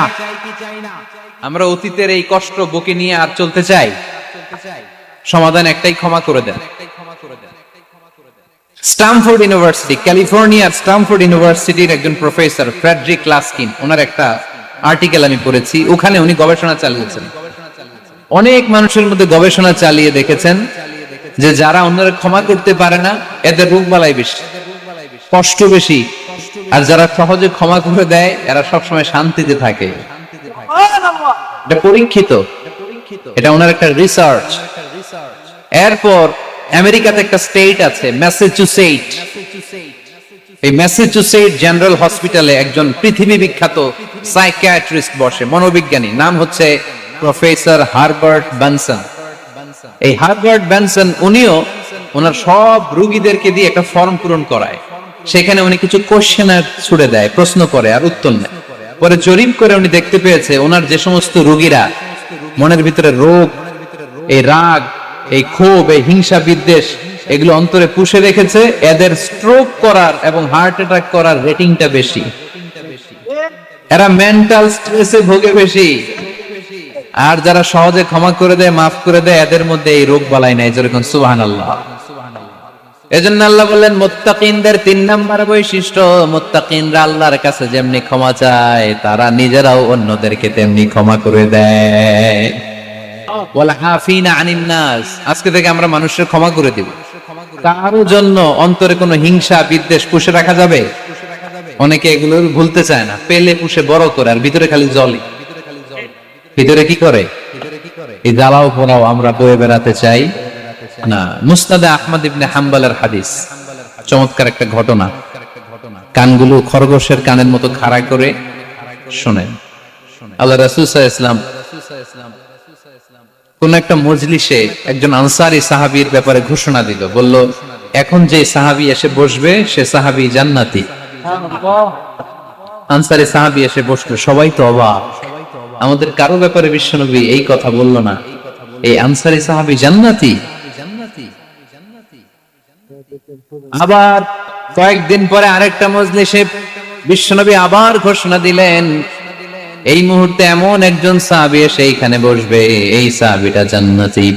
[SPEAKER 1] আমরা অতীতের এই কষ্ট বুকে নিয়ে আর চলতে চাই? সমাধান একটাই, ক্ষমা করে দেন। স্ট্যামফোর্ড ইউনিভার্সিটি, ক্যালিফোর্নিয়ার স্ট্যামফোর্ড ইউনিভার্সিটির একজন প্রফেসর ফ্রেডরিক লাস্কিন, ওনার একটা আর্টিকেল আমি পড়েছি। ওখানে উনি গবেষণা চালিয়েছেন, অনেক মানুষের মধ্যে গবেষণা চালিয়ে দেখেছেন যে যারা অন্যরা ক্ষমা করতে পারে না, এদের রোগবালাই বেশি, কষ্ট বেশি। আর যারা সহজে ক্ষমা করে দেয়, এরা সবসময় শান্তিতে থাকে। এটা পরীক্ষিত, এটা ওনার একটা রিসার্চ। এরপর আমেরিকাতে একটা স্টেট আছে ম্যাসাচুসেট। এই ম্যাসাচুসেট জেনারেল হসপিটালে একজন পৃথিবী বিখ্যাত সাইকিয়াট্রিস্ট বসে, মনোবিজ্ঞানী, নাম হচ্ছে প্রফেসর হারবার্ট বেনসন। এই হারবার্ট বেনসন উনিও ওনার সব রোগীদেরকে দিয়ে একটা ফর্ম পূরণ করায়। সেখানে উনি কিছু কোশ্চেনার ছুড়ে দেয়, প্রশ্ন করে আর উত্তর নেয়। পরে জরিপ করে উনি দেখতে পেয়েছে ওনার যে সমস্ত রোগীরা মনের ভিতরে রোগ, এই রাগ, এই ক্ষোভ, এই হিংসা বিদ্বেষ এগুলো অন্তরে পুষে রেখেছে, এদের স্ট্রোক করার এবং হার্ট অ্যাটাক করার রেটিংটা বেশি। এরা মেন্টাল স্ট্রেসে ভোগে বেশি। আর যারা সহজে ক্ষমা করে দেয়, মাফ করে দেয়, এদের মধ্যে এই রোগ বালাই নাই। যেরকম সুবহানাল্লাহ। এজন্য আল্লাহ বললেন মুত্তাকিনদের 3 নাম্বার বৈশিষ্ট্য, মুত্তাকিনরা আল্লাহর কাছে যেমনি ক্ষমা চায়, তারা নিজেরাও অন্যদেরকে তেমনি ক্ষমা করে দেয়। ওয়ালা আফিনা আনিন নাস, আজকে থেকে আমরা মানুষের ক্ষমা করে দিব। কারোর জন্য অন্তরে কোনো হিংসা বিদ্বেষ পুষে রাখা যাবে? অনেকে এগুলো ভুলতে চায় না, পেলে পুষে বড় করে, আর ভিতরে খালি জ্বলে। ভিতরে কি করে? এই জ্বালাও পোড়াও আমরা বয়ে বেড়াতে চাই না। মুসনাদে আহমদ ইবনে হাম্বলের হাদিস, চমৎকার একটা ঘটনা। কানগুলো খরগোশের কানের মতো খাড়া করে শোনেন। আল্লাহ রাসূল সাল্লাল্লাহু আলাইহি ওয়াসাল্লাম কোন একটা মজলিসে একজন আনসারী সাহাবীর ব্যাপারে ঘোষণা দিল, বলল, এখন যে সাহাবী এসে বসবে সে সাহাবী জান্নাতি। আনসারী সাহাবী এসে বসলো, সবাই তো অবাক, আমাদের কারো ব্যাপারে বিশ্বনবী এই কথা বলল না, এই আনসারী সাহাবী জান্নাতি। আবার কয়েকদিন পরে আরেকটা মজলিসে বিশ্বনবী আবার ঘোষণা দিলেন, এই মুহূর্তে এমন একজন সাহাবী এসে এইখানে বসবে, এই সাহাবীটা জান্নাতি।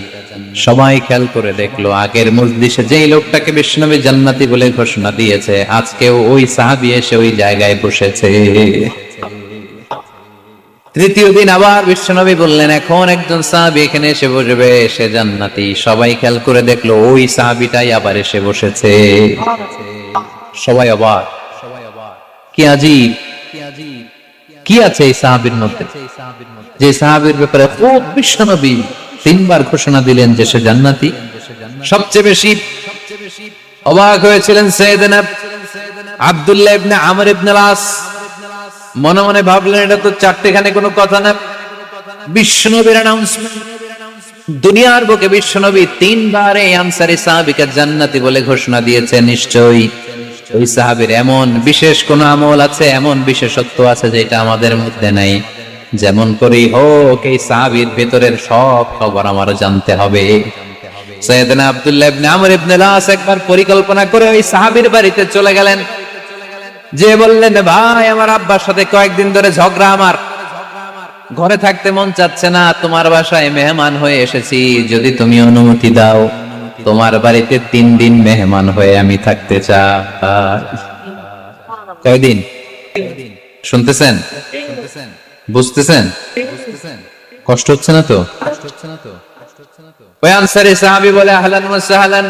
[SPEAKER 1] সবাই খেয়াল করে দেখলো, আগের মজলিসে যেই লোকটাকে বিশ্বনবী জান্নাতি বলে ঘোষণা দিয়েছে, আজকেও ওই সাহাবী এসে ওই জায়গায় বসেছে। তৃতীয় দিন আবার বিশ্বনবী বললেন, এখন একজন সাহাবী এখানে এসে বসবে, সে জান্নাতি। সবাই খেয়াল করে দেখলো, ওই সাহাবীটাই আবার এসে বসেছে। সবাই অবাক, কি আজীব, কি আছে এই সাহাবীর মধ্যে, যে সাহাবীর ব্যাপারে খুব বিশ্বনবী 3 বার ঘোষণা দিলেন যে সে জান্নাতি। সবচেয়ে বেশি অবাক হয়েছিলেন সাইয়েদনা আব্দুল্লাহ ইবনে আমর ইবনে আস। মনে মনে ভাবলেন এটা তো চারটেখানে কোনো কথা না, বিশ্বনবীর অ্যানাউন্সমেন্ট। দুনিয়ার বুকে বিশ্বনবী তিনবার এই আনসারী সাহাবীকে জান্নাতি বলে ঘোষণা দিয়েছে, নিশ্চয়ই ওই সাহাবীর এমন বিশেষ কোন আমল আছে, এমন বিশেষত্ব আছে যেটা আমাদের মধ্যে নাই। যেমন করেই হোক এই সাহাবীর ভেতরের সব খবর আমার জানতে হবে। সাইয়েদনা আব্দুল্লাহ ইবনে আমর ইবনে আস একবার পরিকল্পনা করে ওই সাহাবীর বাড়িতে চলে গেলেন, যে বললেন, ভাই আমার আব্বার সাথে কয়েকদিন ধরে ঝগড়া, আমার ঘরে থাকতে মন চাচ্ছে না, তোমার বাসায় মেহমান হয়ে এসেছি, যদি তুমি অনুমতি দাও তোমার বাড়িতে 3 দিন মেহমান হয়ে আমি থাকতে চাই। কয়দিন? শুনতেছেন? বুঝতেছেন? কষ্ট হচ্ছে না তো? ওই আনসারী সাহাবী বলে, আহলান ওয়া সাহলান,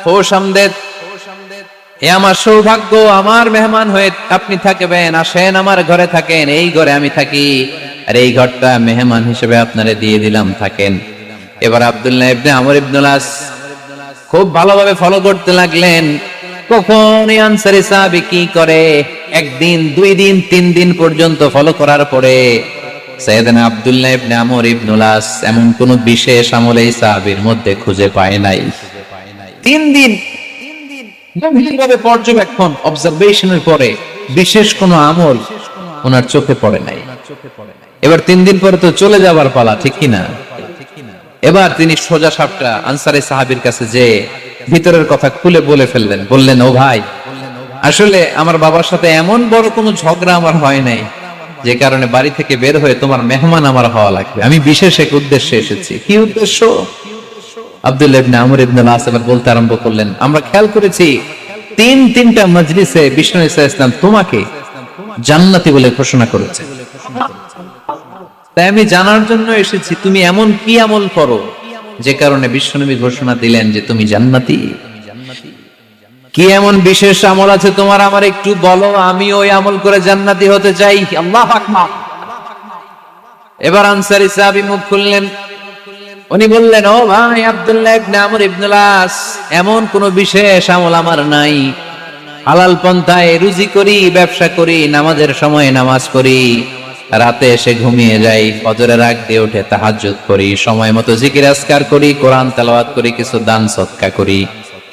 [SPEAKER 1] খোশ আমদেদ, এ আমার সৌভাগ্য, আমার মেহমান হয়ে আপনি থাকবেন, আসেন আমার ঘরে থাকেন, এই ঘরে আমি থাকি, আর এই ঘরটা মেহমান হিসেবে আপনারে দিয়ে দিলাম, থাকেন। এবার আব্দুল্লাহ ইবনে আমর ইবনে আস খুব ভালোভাবে ফলো করতে লাগলেন, কখন এই আনসারী সাহাবী কি করে। 1 দিন 2 দিন 3 দিন পর্যন্ত ফলো করার পরে সাইয়েদনা আব্দুল্লাহ ইবনে আমর ইবনে আস এমন কোন বিশেষ আমল এই সাহাবীর মধ্যে খুঁজে পায় নাই। 3 দিন গভীরভাবে পর্যবেক্ষণ, অবজারভেশনের পরে বিশেষ কোন আমল ওনার চোখে পড়ে নাই। এবার 3 দিন পরে তো চলে যাবার পালা, ঠিক কিনা? এবার তিনি সোজা সাপটা আনসারী সাহাবীর কাছে যে ভিতরের কথা খুলে বলে ফেললেন, বললেন, ও ভাই, আসলে আমার বাবার সাথে এমন বড় কোনো ঝগড়া আমার হয় নাই যে কারণে বাড়ি থেকে বের হয়ে তোমার মেহমান আমার হওয়া লাগবে, আমি বিশেষ এক উদ্দেশ্যে এসেছি। কি উদ্দেশ্য? আব্দুল্লাহ ইবনে আমর ইবনে আস এবার বলতে আরম্ভ করলেন, আমরা খেয়াল করেছি 3টা মজলিসে বিষ্ণু ঈসা ইসলাম তোমাকে জান্নাতি বলে ঘোষণা করেছে, তাই আমি জানার জন্য এসেছি তুমি এমন কি আমল করো যে কারণে বিশ্বনবী ঘোষণা দিলেন যে তুমি জান্নাতি। কি এমন বিশেষ আমল আছে তোমার, আমার একটু বলো, আমি ওই আমল করে জান্নাতি হতে চাই। আল্লাহু আকবার। এবার আনসারী সাহাবী মুখ খুললেন, উনি বললেন, ও ভাই আব্দুল্লাহ ইবনে আমর ইবনে আস, এমন কোন বিশেষ আমল আমার নাই, হালাল পন্থায় রুজি করি, ব্যবসা করি, নামাজের সময় নামাজ পড়ি, রাতে এসে ঘুমিয়ে যাই, ফজরের আগ দিয়ে উঠে তাহাজ্জুদ করি, সময় মতো জিকির আজকার করি, কোরআন তেলাওয়াত করি, কিছু দান সদকা করি,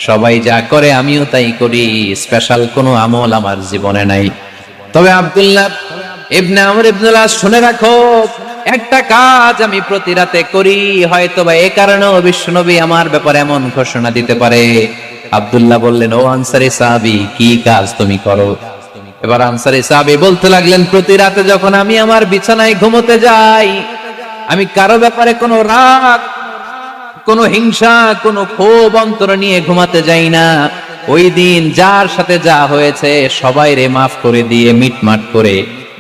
[SPEAKER 1] সবাই যা করে আমিও তাই করি, স্পেশাল কোনো আমল আমার জীবনে নাই। তবে আব্দুল্লাহ ইবনে আমর ইবনে আস, শুনে রাখো, একটা কাজ আমি প্রতি রাতে করি, হয়তোবা এই কারণেও বিশ্বনবী আমার ব্যাপারে এমন ঘোষণা দিতে পারে। আব্দুল্লাহ বললেন, ও আনসারী সাহাবী, কি কাজ তুমি করো? এবার আনসারী সাহাবী বলতে লাগলেন, প্রতি রাতে যখন আমি আমার বিছানায় ঘুমোতে যাই, আমি কারো ব্যাপারে কোনো রাগ, কোনো হিংসা, কোনো ক্ষোভ অন্তরে নিয়ে ঘুমাতে যাই না। ওই দিন যার সাথে যা হয়েছে সবাইরে মাফ করে দিয়ে মিটমাট করে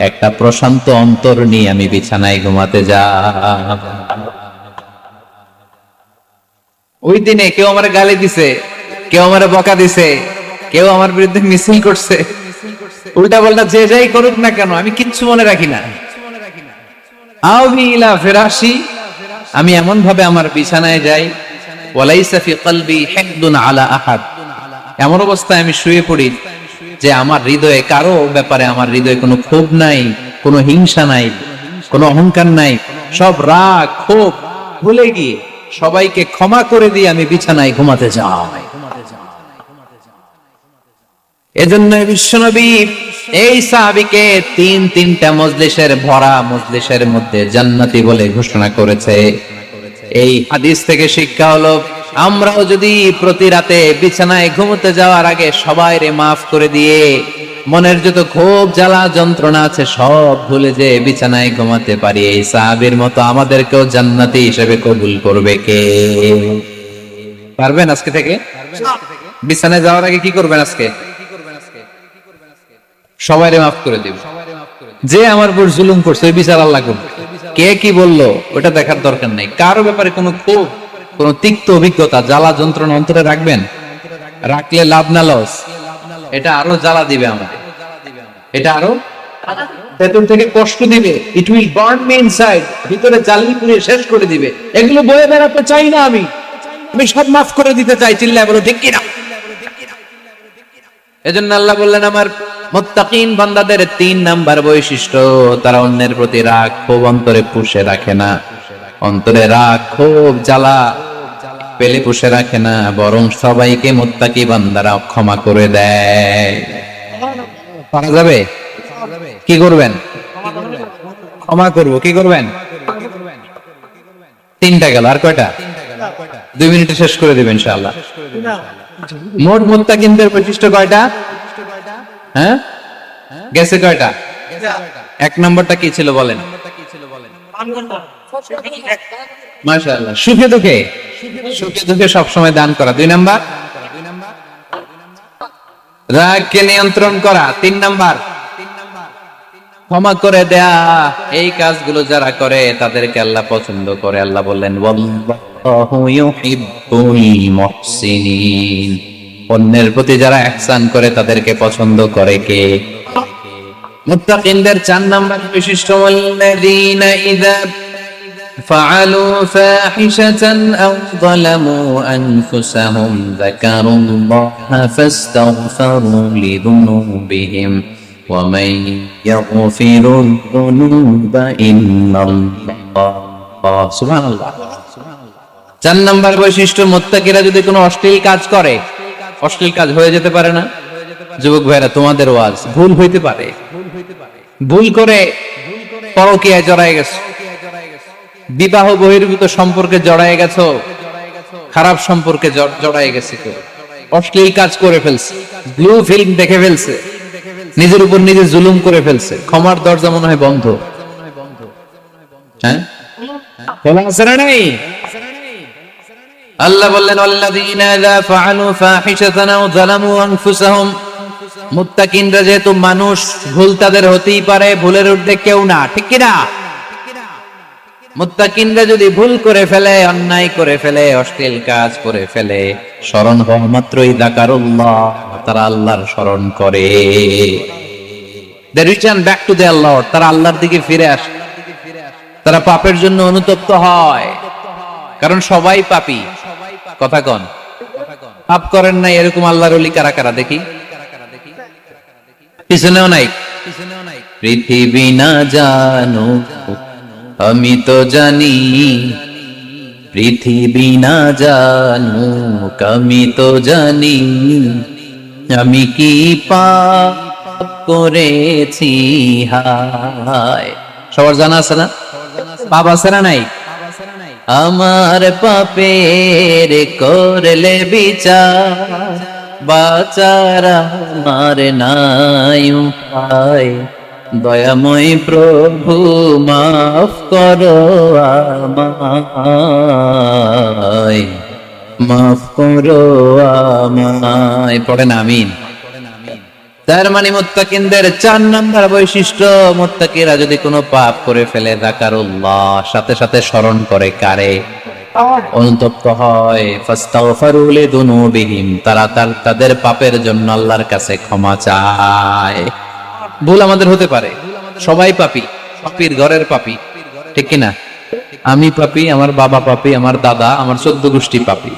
[SPEAKER 1] একটা প্রশান্ত অন্তর নিয়ে আমি বিছানায় ঘুমাতে যাই। ওই দিনে কেউ আমার গালি দিছে, কেউ আমার বকা দিছে, কেউ আমার বিরুদ্ধে মিছিল করছে, উল্টা পাল্টা যে যাই করুক না কেন, আমি কিচ্ছু মনে রাখি না। আউবি ইলা ফিরাশি, আমি এমন ভাবে আমার বিছানায় যাই, ওয়ালাইসা ফি কলবি হিকদুন আলা আহাদ, এমন অবস্থায় আমি শুয়ে পড়ি যে আমার হৃদয়ে কারো ব্যাপারে, আমার হৃদয়ে কোনো ক্ষোভ নাই, কোনো হিংসা নাই, কোনো অহংকার নাই, সব রাগ ক্ষোভ ভুলে গিয়ে সবাইকে ক্ষমা করে দিয়ে আমি বিছানায় ঘুমাতে যাই। এজন্য বিশ্বনবী এই সাহাবীকে 3টা মজলিসের ভরা মজলিসের মধ্যে জান্নাতি বলে ঘোষণা করেছে। এই হাদিস থেকে শিক্ষা হলো, আমরাও যদি প্রতি রাতে বিছানায় ঘুমোতে যাওয়ার আগে সবাইরে মাফ করে দিয়ে মনের যত ক্ষোভ জ্বালা যন্ত্রণা আছে সব ভুলে যে বিছানায় ঘুমাতে পারি, এই সাহাবীর মতো আমাদেরকেও জান্নাতি হিসেবে কবুল করবে কে? পারবেন আজকে থেকে? বিছানায় যাওয়ার আগে কি করবেন? আজকে সবাইরে মাফ করে দেব, যে আমার উপর জুলুম করছে ওই বিচার আল্লাহ করবে। কে কি বললো ওটা দেখার দরকার নেই। কারো ব্যাপারে কোনো ক্ষোভ, কোন তিক্ত অভিজ্ঞতা, জ্বালা যন্ত্রণা অন্তরে রাখবেন? রাখলে লাভ না লস? এটা আরো জ্বালা দিবে আমাদের, এটা আরো ভেতর থেকে কষ্ট দিবে। It will burn me inside, ভিতরে জ্বালিয়ে পুড়িয়ে শেষ করে দিবে। এগুলো বয়ে বেড়াতে চাই না আমি। আমি সব মাফ করে দিতে চাই, চিল্লায় বলো ঠিক কিনা। এজন্য আল্লাহ বললেন আমার মুত্তাকিন বান্দাদের 3 নাম্বার বৈশিষ্ট্য, তারা অন্যের প্রতি রাগ ক্ষোভ অন্তরে পুষে রাখে না। অন্তরে রাগ ক্ষোভ জ্বালা পেলে পুষে রাখে না, বরং সবাইকে মুত্তাকি বান্দারা ক্ষমা করে দেয়। পারা যাবে? কি করবেন? ক্ষমা করব। কি করবেন? 3টা গেল, আর কয়টা? 2 মিনিটে শেষ করে দিবেন ইনশাআল্লাহ। মোট মুত্তাকিনদের বৈশিষ্ট্য কয়টা? হ্যাঁ, গেছে কয়টা? 1 নম্বরটা কি ছিল বলেন? মাশাআল্লাহ, সুখে দুঃখে, সুখে দুঃখে সব সময় দান করা। 2 নাম্বার, রাগকে নিয়ন্ত্রণ করা। 3 নাম্বার, ক্ষমা করে দেয়া। এই কাজগুলো যারা করে তাদেরকে আল্লাহ পছন্দ করে। আল্লাহ বললেন ওয়াল্লাহু ইউহিব্বুল মুহসিনিন, অন্যের প্রতি যারা ইহসান করে তাদেরকে পছন্দ করে কে? মুত্তাকিনদের 4 নাম্বার বৈশিষ্ট্য, ওয়াল্লাযীনা ইযা ফাআলু ফাহিশাতান আও যালামু আনফুসাহুম যাকারুল্লাহা ফাস্তাগফারু লিযুনুবিহিম ওয়া মান ইয়াগফিরুয যুনুবা ইল্লাল্লাহ। সুবহানাল্লাহ। 4 নাম্বার বৈশিষ্ট্য, মুত্তাকিরা যদি কোনো অশ্লীল কাজ করে, অশ্লীল কাজ হয়ে যেতে পারে না? যুবক ভাইরা, তোমাদের ওয়াজ, ভুল হইতে পারে। ভুল করে পরকীয়ায় জড়ায় গেছো, বিবাহ বহির্ভূত সম্পর্কে জড়ায় গেছো, খারাপ সম্পর্কে জড়ায় গেছে, অশ্লীল কাজ করে ফেলছে, ব্লু ফিল্ম দেখে ফেলছে, নিজের উপর নিজে জুলুম করে ফেলছে, ক্ষমার দরজা মনে হয় বন্ধ। হ্যাঁ, খোলা আছে না নাই? আল্লাহ বললেন ওয়াল্লাযীনা ইযা ফাআলু ফাহিশাতান আও যালামু আনফুসাহুম, মুত্তাকিনরা যেহেতু মানুষ, ভুল তাদের হতেই পারে, ভুলের ঊর্ধ্বে কেউ না, ঠিক কি না? মুত্তাকিনরা যদি ভুল করে ফেলে, অন্যায় করে ফেলে, অশ্লীল কাজ করে ফেলে, স্মরণ হওয়া মাত্রই যাকারুল্লাহ, তারা আল্লাহর স্মরণ করে। They return back to their Lord, তারা আল্লাহর দিকে ফিরে আসে, তারা পাপের জন্য অনুতপ্ত হয়। কারণ সবাই পাপী, কথা কন। পাপ করেন নাই এরকম আল্লাহর ওলি কারা কারা দেখি? পিছনেও নাই। পৃথিবী না জানো আমি তো জানি, পৃথিবী না জানো আমি তো জানি, আমি কি পাপ করেছি হায়। সবার জানা আছে না? পাপ আছে না নাই? আমার পাপের করলে বিচার, বাচার আমার নাই উপায়, দয়াময় প্রভু মাফ করো আমায়, মাফ করো আমায়। পড়েন আমিন। তার মানে মুত্তাকিনদের 4 নাম্বার বৈশিষ্ট্য, মুত্তাকিরা যদি কোনো পাপ করে ফেলে, যাকারুল্লাহ, সাথে সাথে স্মরণ করে কারে? অনুতপ্ত হয়। ফাস্তাগফারু লিযুনুবিহিম, তারা তাদের পাপের জন্য আল্লাহর কাছে ক্ষমা চায়। ভুল আমাদের হতে পারে, সবাই পাপী, পাপীর ঘরের পাপী, ঠিক কি না? আমি পাপী, আমার বাবা পাপী, আমার দাদা, আমার 14 গোষ্ঠী পাপী।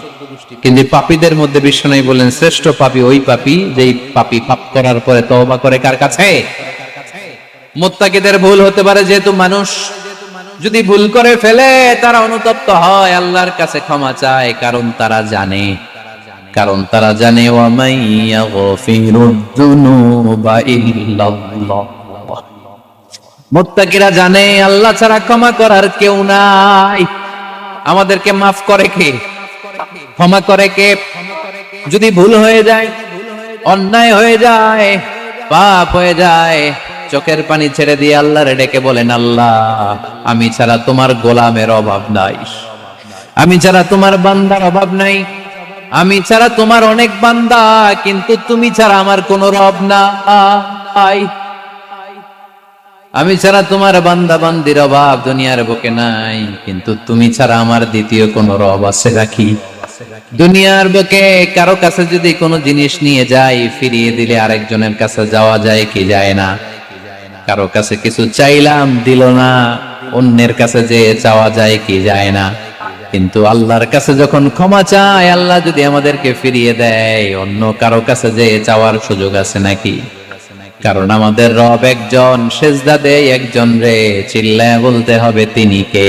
[SPEAKER 1] কিন্তু পাপীদের মধ্যে বিশ্বনবী বলেন শ্রেষ্ঠ পাপী ওই পাপী যেই পাপী পাপ করার পরে তওবা করে কার কাছে? মুত্তাকিদের ভুল হতে পারে, যেহেতু মানুষ, যদি ভুল করে ফেলে তারা অনুতপ্ত হয়, আল্লাহর কাছে ক্ষমা চায়, কারণ তারা জানে, ওয়া মান ইয়াগফিরুয যুনুবা ইল্লাল্লাহ। মুত্তাকিরা জানে আল্লাহ ছাড়া ক্ষমা করার কেউ নাই। আমাদেরকে মাফ করে কে? ক্ষমা করে কে? যদি ভুল হয়ে যায়, অন্যায় হয়ে যায়, পাপ হয়ে যায়, চোখের পানি ছেড়ে দিয়ে আল্লাহরে ডেকে বলেন, আল্লাহ আমি ছাড়া তোমার গোলামের অভাব নাই, আমি ছাড়া তোমার বান্দার অভাব নাই, আমি ছাড়া তোমার অনেক বান্দা, কিন্তু তুমি ছাড়া আমার কোনো রব নাই, আমি ছাড়া তোমার বান্দা বান্দির অভাব দুনিয়ার বুকে নাই, কিন্তু তুমি ছাড়া আমার দ্বিতীয় কোনো রব আছে নাকি? দুনিয়ার বুকে কারো কাছে যদি কোনো জিনিস নিয়ে যাই, ফিরিয়ে দিলে আরেকজনের কাছে যাওয়া যায় কি যায় না? কারো কাছে কিছু চাইলাম দিল না, অন্যের কাছে যে চাওয়া যায় কি যায় না? কিন্তু আল্লাহর কাছে যখন ক্ষমা চায়, আল্লাহ যদি আমাদেরকে ফিরিয়ে দেয়, অন্য কারো কাছে যে চাওয়ার সুযোগ আছে নাকি? কারণ আমাদের রব একজন, সেজদা দেয় একজন রে, চিল্লায় বলতে হবে তিনি কে?